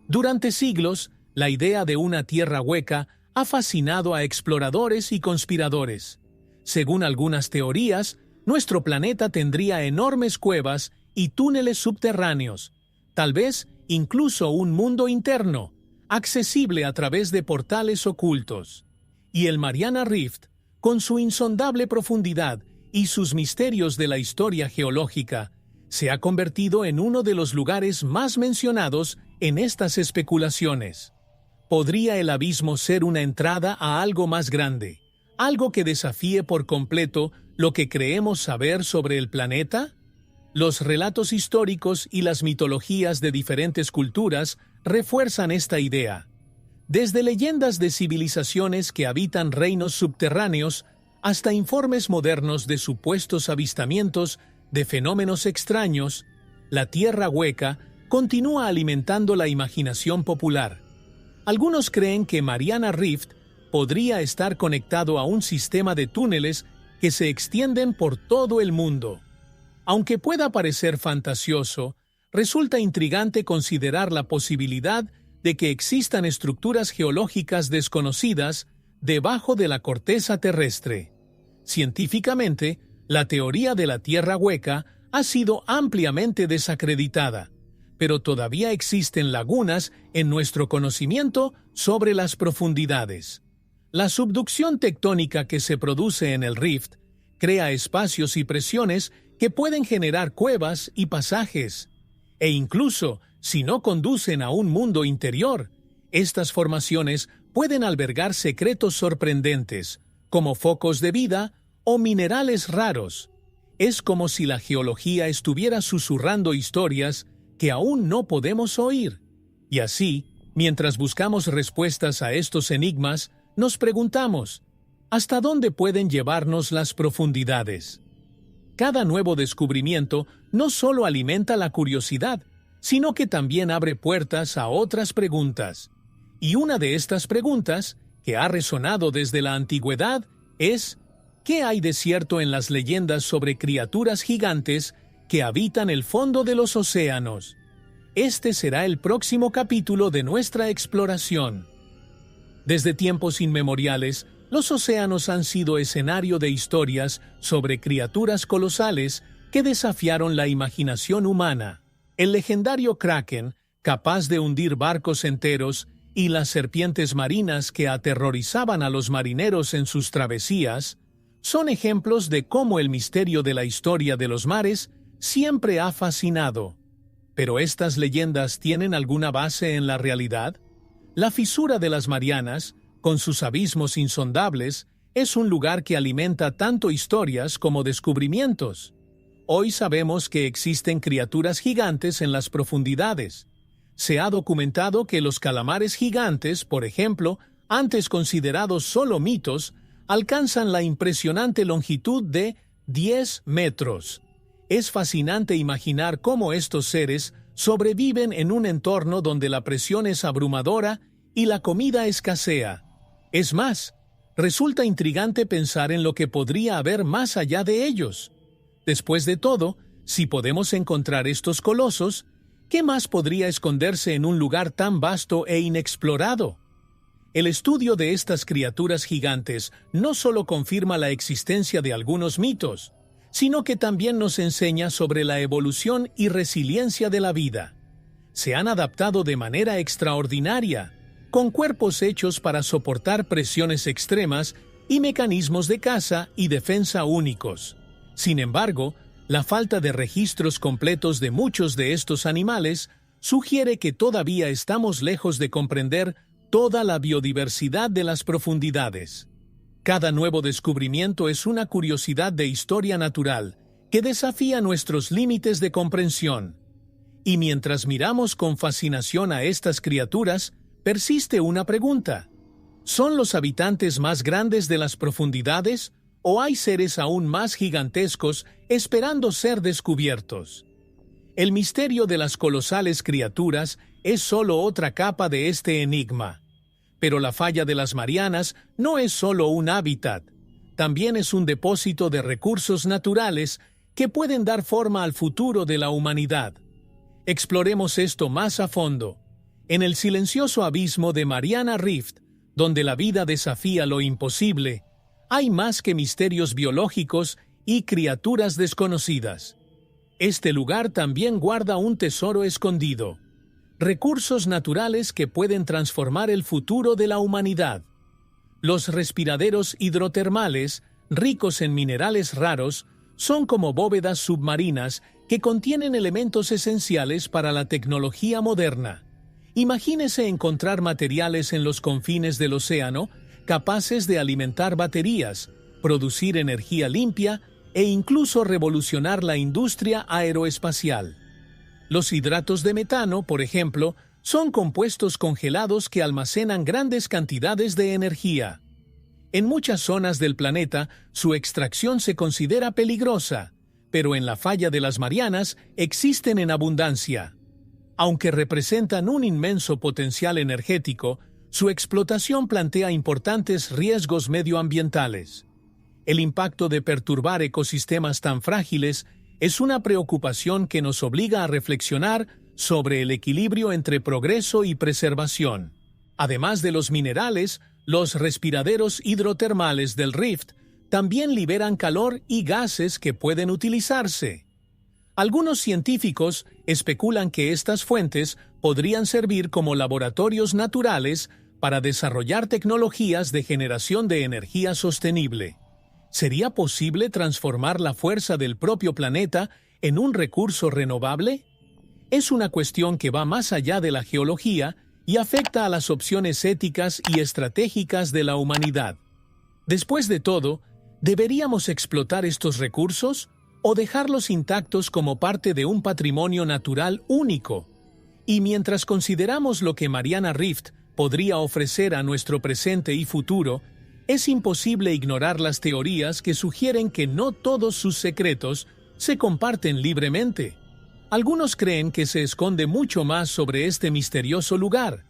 Speaker 1: Durante siglos, la idea de una Tierra hueca ha fascinado a exploradores y conspiradores. Según algunas teorías, nuestro planeta tendría enormes cuevas y túneles subterráneos, tal vez incluso un mundo interno, accesible a través de portales ocultos. Y el Mariana Rift, con su insondable profundidad y sus misterios de la historia geológica, se ha convertido en uno de los lugares más mencionados en estas especulaciones. ¿Podría el abismo ser una entrada a algo más grande? ¿Algo que desafíe por completo lo que creemos saber sobre el planeta? Los relatos históricos y las mitologías de diferentes culturas refuerzan esta idea. Desde leyendas de civilizaciones que habitan reinos subterráneos hasta informes modernos de supuestos avistamientos de fenómenos extraños, la Tierra hueca continúa alimentando la imaginación popular. Algunos creen que Mariana Rift podría estar conectado a un sistema de túneles que se extienden por todo el mundo. Aunque pueda parecer fantasioso, resulta intrigante considerar la posibilidad de que existan estructuras geológicas desconocidas debajo de la corteza terrestre. Científicamente, la teoría de la Tierra hueca ha sido ampliamente desacreditada, pero todavía existen lagunas en nuestro conocimiento sobre las profundidades. La subducción tectónica que se produce en el rift crea espacios y presiones que pueden generar cuevas y pasajes, e incluso, si no conducen a un mundo interior, estas formaciones pueden albergar secretos sorprendentes, como focos de vida o minerales raros. Es como si la geología estuviera susurrando historias que aún no podemos oír. Y así, mientras buscamos respuestas a estos enigmas, nos preguntamos, ¿hasta dónde pueden llevarnos las profundidades? Cada nuevo descubrimiento no solo alimenta la curiosidad, sino que también abre puertas a otras preguntas. Y una de estas preguntas, que ha resonado desde la antigüedad, es ¿qué hay de cierto en las leyendas sobre criaturas gigantes que habitan el fondo de los océanos? Este será el próximo capítulo de nuestra exploración. Desde tiempos inmemoriales, los océanos han sido escenario de historias sobre criaturas colosales que desafiaron la imaginación humana. El legendario Kraken, capaz de hundir barcos enteros, y las serpientes marinas que aterrorizaban a los marineros en sus travesías, son ejemplos de cómo el misterio de la historia de los mares siempre ha fascinado. ¿Pero estas leyendas tienen alguna base en la realidad? La fisura de las Marianas, con sus abismos insondables, es un lugar que alimenta tanto historias como descubrimientos. Hoy sabemos que existen criaturas gigantes en las profundidades. Se ha documentado que los calamares gigantes, por ejemplo, antes considerados solo mitos, alcanzan la impresionante longitud de 10 metros. Es fascinante imaginar cómo estos seres sobreviven en un entorno donde la presión es abrumadora y la comida escasea. Es más, resulta intrigante pensar en lo que podría haber más allá de ellos. Después de todo, si podemos encontrar estos colosos, ¿qué más podría esconderse en un lugar tan vasto e inexplorado? El estudio de estas criaturas gigantes no solo confirma la existencia de algunos mitos, sino que también nos enseña sobre la evolución y resiliencia de la vida. Se han adaptado de manera extraordinaria, con cuerpos hechos para soportar presiones extremas y mecanismos de caza y defensa únicos. Sin embargo, la falta de registros completos de muchos de estos animales sugiere que todavía estamos lejos de comprender toda la biodiversidad de las profundidades. Cada nuevo descubrimiento es una curiosidad de historia natural que desafía nuestros límites de comprensión. Y mientras miramos con fascinación a estas criaturas, persiste una pregunta. ¿Son los habitantes más grandes de las profundidades o hay seres aún más gigantescos esperando ser descubiertos? El misterio de las colosales criaturas es solo otra capa de este enigma. Pero la falla de las Marianas no es solo un hábitat, también es un depósito de recursos naturales que pueden dar forma al futuro de la humanidad. Exploremos esto más a fondo. En el silencioso abismo de Mariana Rift, donde la vida desafía lo imposible, hay más que misterios biológicos y criaturas desconocidas. Este lugar también guarda un tesoro escondido. Recursos naturales que pueden transformar el futuro de la humanidad. Los respiraderos hidrotermales, ricos en minerales raros, son como bóvedas submarinas que contienen elementos esenciales para la tecnología moderna. Imagínese encontrar materiales en los confines del océano capaces de alimentar baterías, producir energía limpia e incluso revolucionar la industria aeroespacial. Los hidratos de metano, por ejemplo, son compuestos congelados que almacenan grandes cantidades de energía. En muchas zonas del planeta, su extracción se considera peligrosa, pero en la falla de las Marianas existen en abundancia. Aunque representan un inmenso potencial energético, Su explotación plantea importantes riesgos medioambientales. El impacto de perturbar ecosistemas tan frágiles es una preocupación que nos obliga a reflexionar sobre el equilibrio entre progreso y preservación. Además de los minerales, los respiraderos hidrotermales del Rift también liberan calor y gases que pueden utilizarse. Algunos científicos especulan que estas fuentes podrían servir como laboratorios naturales para desarrollar tecnologías de generación de energía sostenible. ¿Sería posible transformar la fuerza del propio planeta en un recurso renovable? Es una cuestión que va más allá de la geología y afecta a las opciones éticas y estratégicas de la humanidad. Después de todo, ¿deberíamos explotar estos recursos o dejarlos intactos como parte de un patrimonio natural único? Y mientras consideramos lo que Mariana Rift podría ofrecer a nuestro presente y futuro, es imposible ignorar las teorías que sugieren que no todos sus secretos se comparten libremente. Algunos creen que se esconde mucho más sobre este misterioso lugar,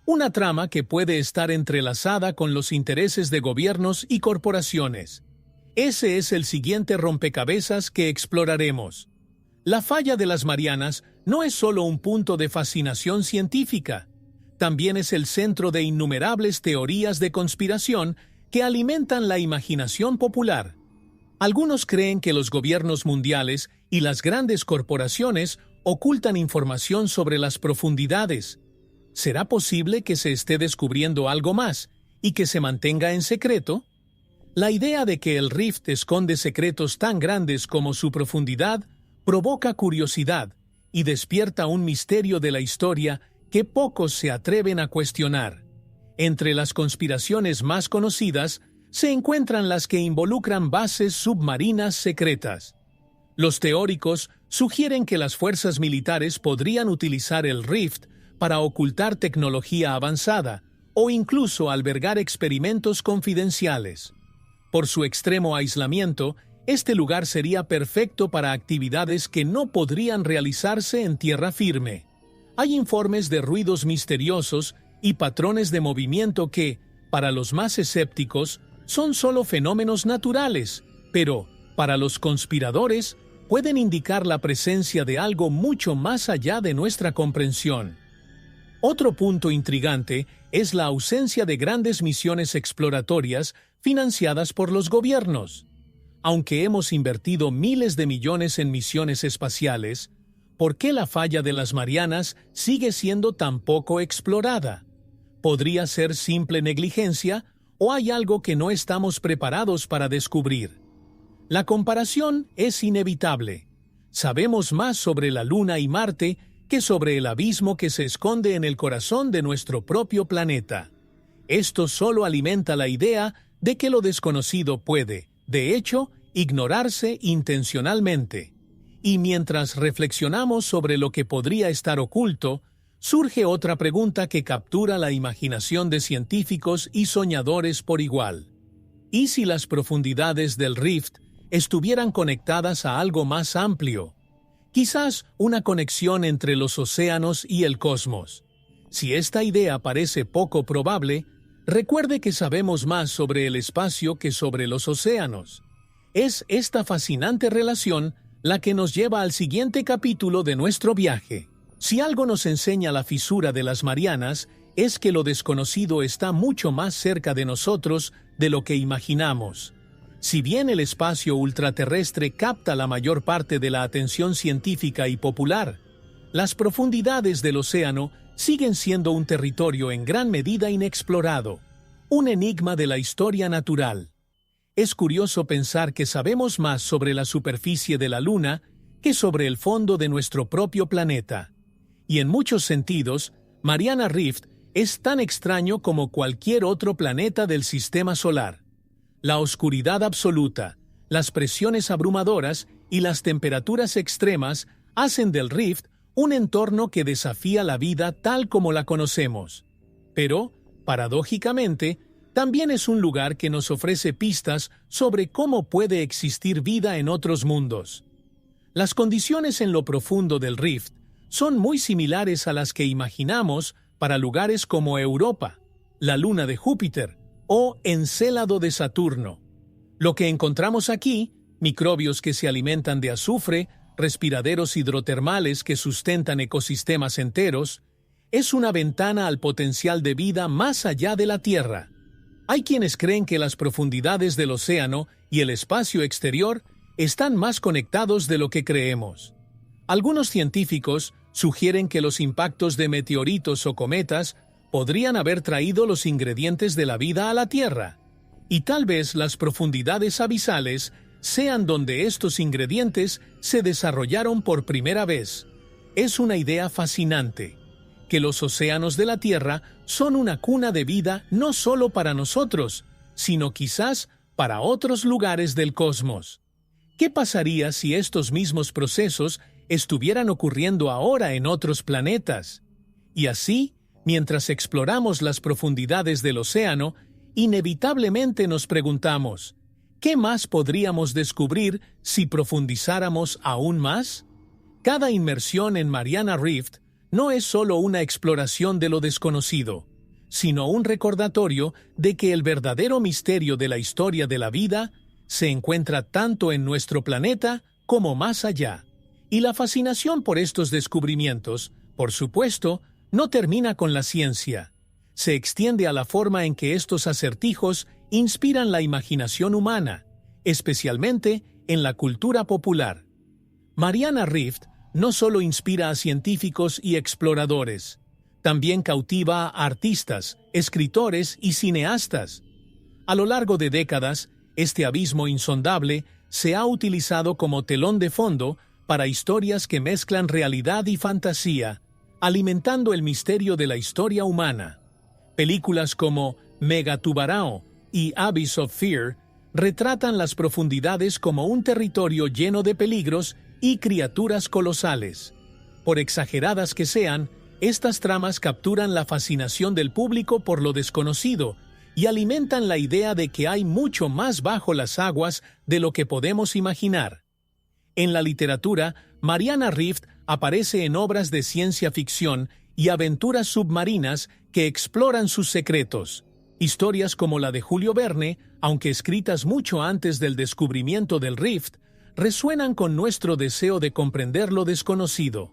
Speaker 1: una trama que puede estar entrelazada con los intereses de gobiernos y corporaciones. Ese es el siguiente rompecabezas que exploraremos. La falla de las Marianas no es solo un punto de fascinación científica, también es el centro de innumerables teorías de conspiración que alimentan la imaginación popular. Algunos creen que los gobiernos mundiales y las grandes corporaciones ocultan información sobre las profundidades. ¿Será posible que se esté descubriendo algo más y que se mantenga en secreto? La idea de que el Rift esconde secretos tan grandes como su profundidad provoca curiosidad y despierta un misterio de la historia que pocos se atreven a cuestionar. Entre las conspiraciones más conocidas se encuentran las que involucran bases submarinas secretas. Los teóricos sugieren que las fuerzas militares podrían utilizar el Rift para ocultar tecnología avanzada o incluso albergar experimentos confidenciales. Por su extremo aislamiento, este lugar sería perfecto para actividades que no podrían realizarse en tierra firme. Hay informes de ruidos misteriosos y patrones de movimiento que, para los más escépticos, son solo fenómenos naturales, pero, para los conspiradores, pueden indicar la presencia de algo mucho más allá de nuestra comprensión. Otro punto intrigante es la ausencia de grandes misiones exploratorias financiadas por los gobiernos. Aunque hemos invertido miles de millones en misiones espaciales, ¿por qué la falla de las Marianas sigue siendo tan poco explorada? ¿Podría ser simple negligencia o hay algo que no estamos preparados para descubrir? La comparación es inevitable. Sabemos más sobre la Luna y Marte que sobre el abismo que se esconde en el corazón de nuestro propio planeta. Esto solo alimenta la idea de que lo desconocido puede, de hecho, ignorarse intencionalmente. Y mientras reflexionamos sobre lo que podría estar oculto, surge otra pregunta que captura la imaginación de científicos y soñadores por igual. ¿Y si las profundidades del Rift estuvieran conectadas a algo más amplio? Quizás una conexión entre los océanos y el cosmos. Si esta idea parece poco probable, recuerde que sabemos más sobre el espacio que sobre los océanos. Es esta fascinante relación la que nos lleva al siguiente capítulo de nuestro viaje. Si algo nos enseña la fisura de las Marianas, es que lo desconocido está mucho más cerca de nosotros de lo que imaginamos. Si bien el espacio ultraterrestre capta la mayor parte de la atención científica y popular, las profundidades del océano siguen siendo un territorio en gran medida inexplorado, un enigma de la historia natural. Es curioso pensar que sabemos más sobre la superficie de la Luna que sobre el fondo de nuestro propio planeta. Y en muchos sentidos, Mariana Rift es tan extraño como cualquier otro planeta del sistema solar. La oscuridad absoluta, las presiones abrumadoras y las temperaturas extremas hacen del Rift un entorno que desafía la vida tal como la conocemos. Pero, paradójicamente, también es un lugar que nos ofrece pistas sobre cómo puede existir vida en otros mundos. Las condiciones en lo profundo del Rift son muy similares a las que imaginamos para lugares como Europa. la luna de Júpiter o Encélado de Saturno. Lo que encontramos aquí, microbios que se alimentan de azufre, respiraderos hidrotermales que sustentan ecosistemas enteros, es una ventana al potencial de vida más allá de la Tierra. Hay quienes creen que las profundidades del océano y el espacio exterior están más conectados de lo que creemos. Algunos científicos sugieren que los impactos de meteoritos o cometas podrían haber traído los ingredientes de la vida a la Tierra, y tal vez las profundidades abisales sean donde estos ingredientes se desarrollaron por primera vez. Es una idea fascinante, que los océanos de la Tierra son una cuna de vida no solo para nosotros, sino quizás para otros lugares del cosmos. ¿Qué pasaría si estos mismos procesos estuvieran ocurriendo ahora en otros planetas? Y así, mientras exploramos las profundidades del océano, inevitablemente nos preguntamos, ¿qué más podríamos descubrir si profundizáramos aún más? Cada inmersión en Mariana Rift no es solo una exploración de lo desconocido, sino un recordatorio de que el verdadero misterio de la historia de la vida se encuentra tanto en nuestro planeta como más allá. Y la fascinación por estos descubrimientos, por supuesto, no termina con la ciencia. Se extiende a la forma en que estos acertijos inspiran la imaginación humana, especialmente en la cultura popular. Mariana Rift no solo inspira a científicos y exploradores, también cautiva a artistas, escritores y cineastas. A lo largo de décadas, este abismo insondable se ha utilizado como telón de fondo para historias que mezclan realidad y fantasía, alimentando el misterio de la historia humana. Películas como Megatubarão y Abyss of Fear retratan las profundidades como un territorio lleno de peligros y criaturas colosales. Por exageradas que sean, estas tramas capturan la fascinación del público por lo desconocido y alimentan la idea de que hay mucho más bajo las aguas de lo que podemos imaginar. En la literatura, Mariana Rift aparece en obras de ciencia ficción y aventuras submarinas que exploran sus secretos. Historias como la de Julio Verne, aunque escritas mucho antes del descubrimiento del Rift, resuenan con nuestro deseo de comprender lo desconocido.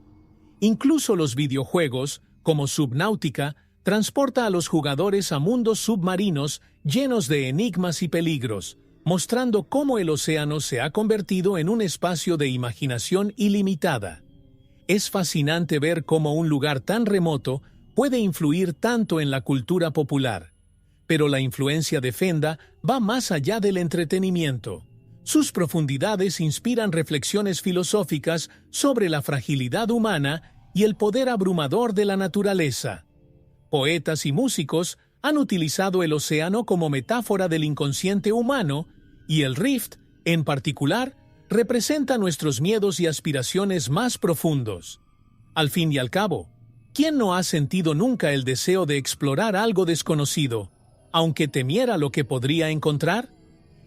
Speaker 1: Incluso los videojuegos, como Subnautica, transporta a los jugadores a mundos submarinos llenos de enigmas y peligros, mostrando cómo el océano se ha convertido en un espacio de imaginación ilimitada. Es fascinante ver cómo un lugar tan remoto puede influir tanto en la cultura popular. Pero la influencia de Fenda va más allá del entretenimiento. Sus profundidades inspiran reflexiones filosóficas sobre la fragilidad humana y el poder abrumador de la naturaleza. Poetas y músicos han utilizado el océano como metáfora del inconsciente humano, y el Rift, en particular, representa nuestros miedos y aspiraciones más profundos. Al fin y al cabo, ¿quién no ha sentido nunca el deseo de explorar algo desconocido, aunque temiera lo que podría encontrar?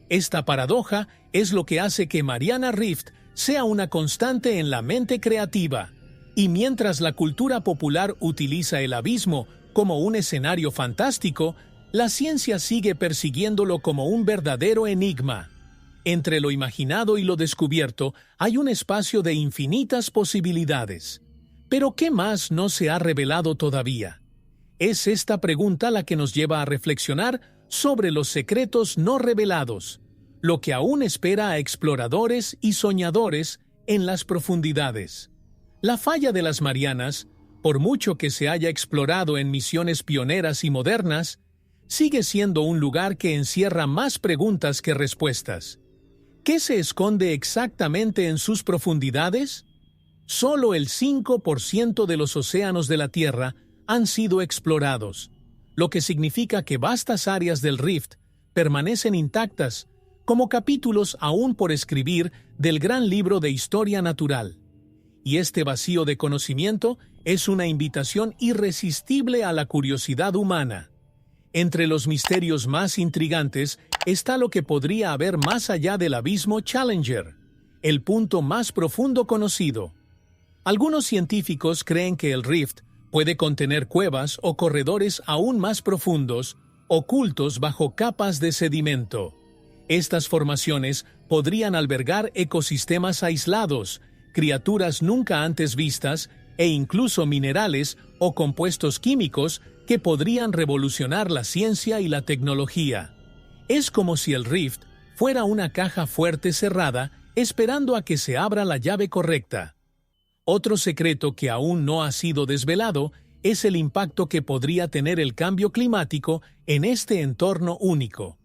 Speaker 1: Esta paradoja es lo que hace que Mariana Rift sea una constante en la mente creativa, y mientras la cultura popular utiliza el abismo como un escenario fantástico, la ciencia sigue persiguiéndolo como un verdadero enigma. Entre lo imaginado y lo descubierto hay un espacio de infinitas posibilidades. ¿Pero qué más no se ha revelado todavía? Es esta pregunta la que nos lleva a reflexionar sobre los secretos no revelados, lo que aún espera a exploradores y soñadores en las profundidades. La falla de las Marianas, por mucho que se haya explorado en misiones pioneras y modernas, sigue siendo un lugar que encierra más preguntas que respuestas. ¿Qué se esconde exactamente en sus profundidades? Solo el 5% de los océanos de la Tierra han sido explorados, lo que significa que vastas áreas del Rift permanecen intactas, como capítulos aún por escribir del gran libro de historia natural. Y este vacío de conocimiento es una invitación irresistible a la curiosidad humana. Entre los misterios más intrigantes está lo que podría haber más allá del abismo Challenger, el punto más profundo conocido. Algunos científicos creen que el Rift Puede contener cuevas o corredores aún más profundos, ocultos bajo capas de sedimento. Estas formaciones podrían albergar ecosistemas aislados, criaturas nunca antes vistas e incluso minerales o compuestos químicos que podrían revolucionar la ciencia y la tecnología. Es como si el Rift fuera una caja fuerte cerrada esperando a que se abra la llave correcta. Otro secreto que aún no ha sido desvelado es el impacto que podría tener el cambio climático en este entorno único.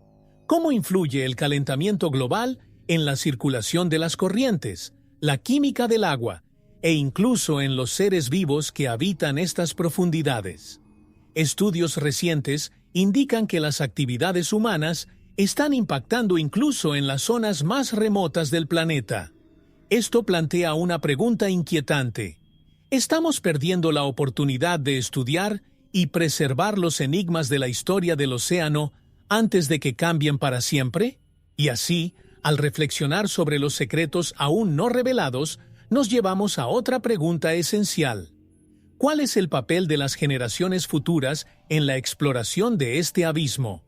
Speaker 1: ¿Cómo influye el calentamiento global en la circulación de las corrientes, la química del agua e incluso en los seres vivos que habitan estas profundidades? Estudios recientes indican que las actividades humanas están impactando incluso en las zonas más remotas del planeta. Esto plantea una pregunta inquietante. ¿Estamos perdiendo la oportunidad de estudiar y preservar los enigmas de la historia del océano antes de que cambien para siempre? Y así, al reflexionar sobre los secretos aún no revelados, nos llevamos a otra pregunta esencial. ¿Cuál es el papel de las generaciones futuras en la exploración de este abismo?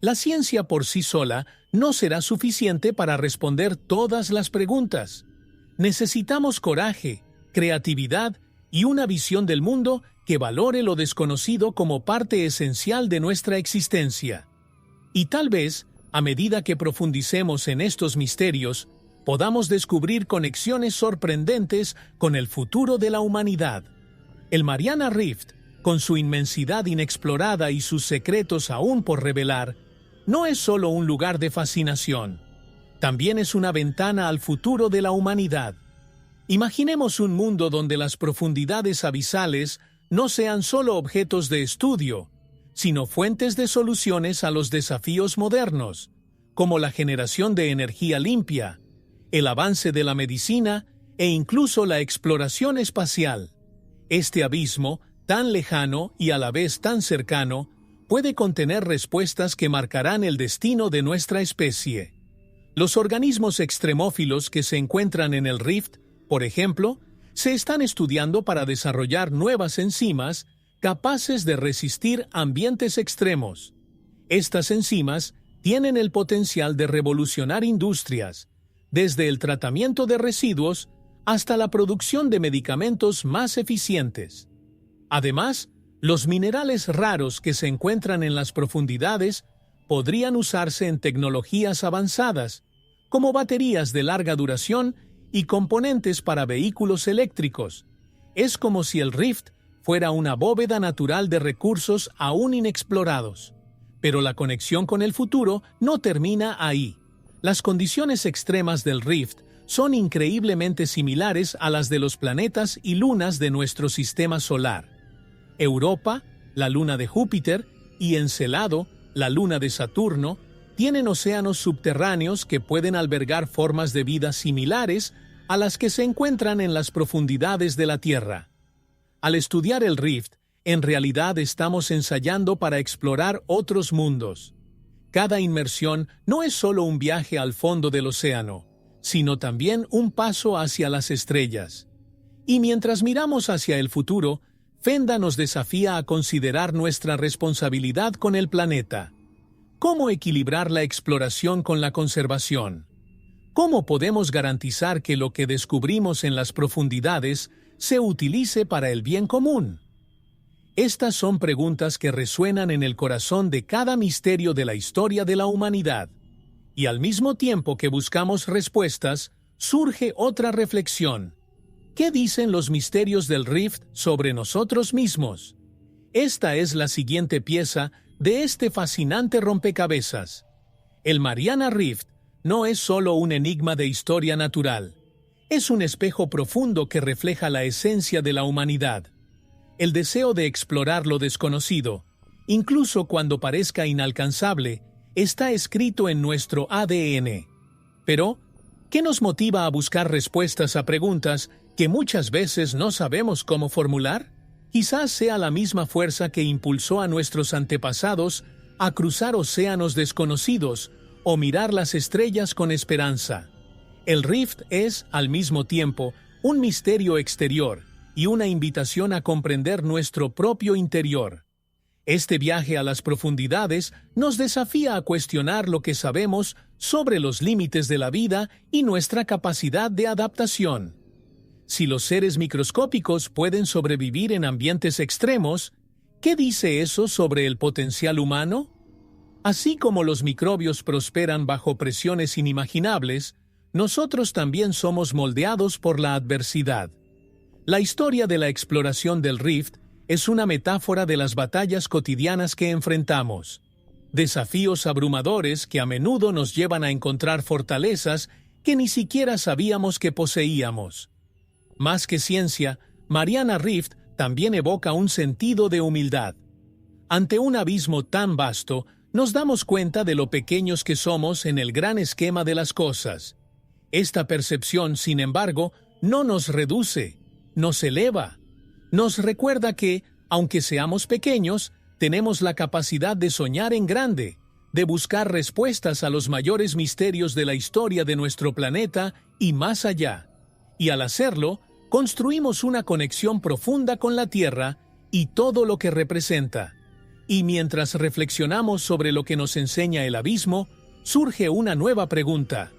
Speaker 1: La ciencia por sí sola no será suficiente para responder todas las preguntas. Necesitamos coraje, creatividad y una visión del mundo que valore lo desconocido como parte esencial de nuestra existencia. Y tal vez, a medida que profundicemos en estos misterios, podamos descubrir conexiones sorprendentes con el futuro de la humanidad. El Mariana Rift, con su inmensidad inexplorada y sus secretos aún por revelar, no es solo un lugar de fascinación, también es una ventana al futuro de la humanidad. Imaginemos un mundo donde las profundidades abisales no sean solo objetos de estudio, sino fuentes de soluciones a los desafíos modernos, como la generación de energía limpia, el avance de la medicina e incluso la exploración espacial. Este abismo, tan lejano y a la vez tan cercano, puede contener respuestas que marcarán el destino de nuestra especie. Los organismos extremófilos que se encuentran en el Rift, por ejemplo, se están estudiando para desarrollar nuevas enzimas capaces de resistir ambientes extremos. Estas enzimas tienen el potencial de revolucionar industrias, desde el tratamiento de residuos hasta la producción de medicamentos más eficientes. Además, los minerales raros que se encuentran en las profundidades podrían usarse en tecnologías avanzadas, como baterías de larga duración y componentes para vehículos eléctricos. Es como si el Rift fuera una bóveda natural de recursos aún inexplorados. Pero la conexión con el futuro no termina ahí. Las condiciones extremas del Rift son increíblemente similares a las de los planetas y lunas de nuestro sistema solar. Europa, la luna de Júpiter, y Encelado, la luna de Saturno, tienen océanos subterráneos que pueden albergar formas de vida similares a las que se encuentran en las profundidades de la Tierra. Al estudiar el Rift, en realidad estamos ensayando para explorar otros mundos. Cada inmersión no es solo un viaje al fondo del océano, sino también un paso hacia las estrellas. Y mientras miramos hacia el futuro, Fenda nos desafía a considerar nuestra responsabilidad con el planeta. ¿Cómo equilibrar la exploración con la conservación? ¿Cómo podemos garantizar que lo que descubrimos en las profundidades se utilice para el bien común? Estas son preguntas que resuenan en el corazón de cada misterio de la historia de la humanidad. Y al mismo tiempo que buscamos respuestas, surge otra reflexión. ¿Qué dicen los misterios del Rift sobre nosotros mismos? Esta es la siguiente pieza de este fascinante rompecabezas. El Mariana Rift no es solo un enigma de historia natural. Es un espejo profundo que refleja la esencia de la humanidad. El deseo de explorar lo desconocido, incluso cuando parezca inalcanzable, está escrito en nuestro ADN. Pero, ¿qué nos motiva a buscar respuestas a preguntas que muchas veces no sabemos cómo formular? Quizás sea la misma fuerza que impulsó a nuestros antepasados a cruzar océanos desconocidos o mirar las estrellas con esperanza. El Rift es, al mismo tiempo, un misterio exterior y una invitación a comprender nuestro propio interior. Este viaje a las profundidades nos desafía a cuestionar lo que sabemos sobre los límites de la vida y nuestra capacidad de adaptación. Si los seres microscópicos pueden sobrevivir en ambientes extremos, ¿qué dice eso sobre el potencial humano? Así como los microbios prosperan bajo presiones inimaginables, nosotros también somos moldeados por la adversidad. La historia de la exploración del Rift es una metáfora de las batallas cotidianas que enfrentamos. Desafíos abrumadores que a menudo nos llevan a encontrar fortalezas que ni siquiera sabíamos que poseíamos. Más que ciencia, Mariana Rift también evoca un sentido de humildad. Ante un abismo tan vasto, nos damos cuenta de lo pequeños que somos en el gran esquema de las cosas. Esta percepción, sin embargo, no nos reduce, nos eleva. Nos recuerda que, aunque seamos pequeños, tenemos la capacidad de soñar en grande, de buscar respuestas a los mayores misterios de la historia de nuestro planeta y más allá. Y al hacerlo, construimos una conexión profunda con la Tierra y todo lo que representa. Y mientras reflexionamos sobre lo que nos enseña el abismo, surge una nueva pregunta.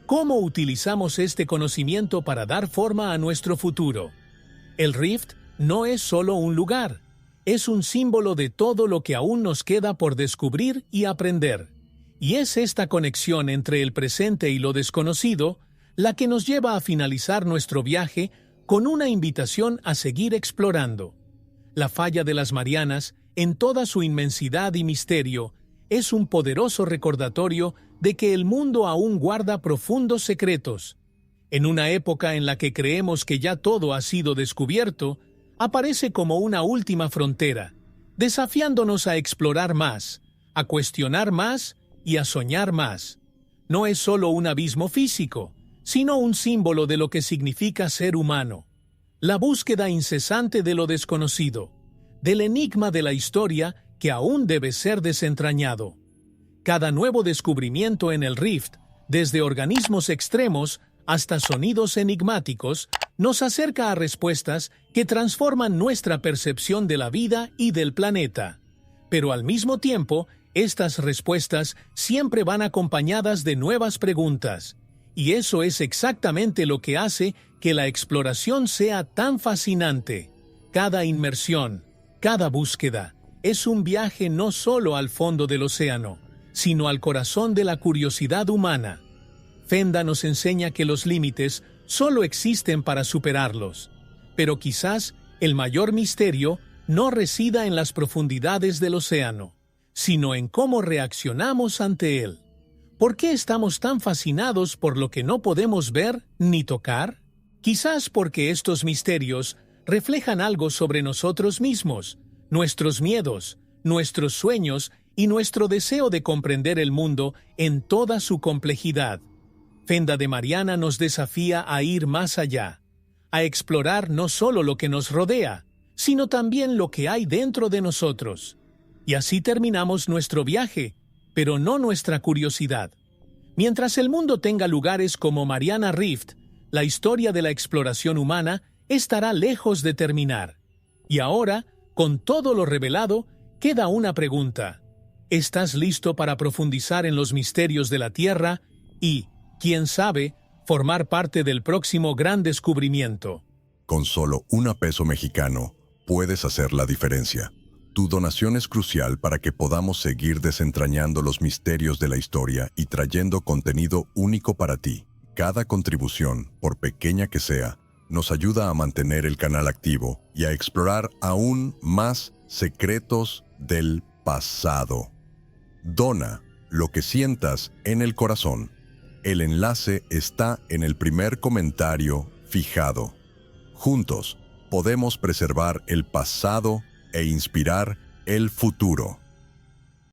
Speaker 1: ¿Cómo utilizamos este conocimiento para dar forma a nuestro futuro? El Rift no es solo un lugar, es un símbolo de todo lo que aún nos queda por descubrir y aprender. Y es esta conexión entre el presente y lo desconocido la que nos lleva a finalizar nuestro viaje con una invitación a seguir explorando. La falla de las Marianas, en toda su inmensidad y misterio, es un poderoso recordatorio de que el mundo aún guarda profundos secretos. En una época en la que creemos que ya todo ha sido descubierto, aparece como una última frontera, desafiándonos a explorar más, a cuestionar más y a soñar más. No es solo un abismo físico, sino un símbolo de lo que significa ser humano. La búsqueda incesante de lo desconocido, del enigma de la historia que aún debe ser desentrañado. Cada nuevo descubrimiento en el Rift, desde organismos extremos hasta sonidos enigmáticos, nos acerca a respuestas que transforman nuestra percepción de la vida y del planeta. Pero al mismo tiempo, estas respuestas siempre van acompañadas de nuevas preguntas. Y eso es exactamente lo que hace que la exploración sea tan fascinante. Cada inmersión, cada búsqueda, es un viaje no solo al fondo del océano, sino al corazón de la curiosidad humana. Fenda nos enseña que los límites solo existen para superarlos, pero quizás el mayor misterio no resida en las profundidades del océano, sino en cómo reaccionamos ante él. ¿Por qué estamos tan fascinados por lo que no podemos ver ni tocar? Quizás porque estos misterios reflejan algo sobre nosotros mismos, nuestros miedos, nuestros sueños y nuestro deseo de comprender el mundo en toda su complejidad. Fenda de Mariana nos desafía a ir más allá, a explorar no solo lo que nos rodea, sino también lo que hay dentro de nosotros. Y así terminamos nuestro viaje, pero no nuestra curiosidad. Mientras el mundo tenga lugares como Mariana Rift, la historia de la exploración humana estará lejos de terminar. Y ahora, con todo lo revelado, queda una pregunta. ¿Estás listo para profundizar en los misterios de la Tierra y, quién sabe, formar parte del próximo gran descubrimiento?
Speaker 2: Con solo $1 mexicano, puedes hacer la diferencia. Tu donación es crucial para que podamos seguir desentrañando los misterios de la historia y trayendo contenido único para ti. Cada contribución, por pequeña que sea, nos ayuda a mantener el canal activo y a explorar aún más secretos del pasado. Dona lo que sientas en el corazón. El enlace está en el primer comentario fijado. Juntos, podemos preservar el pasado e inspirar el futuro.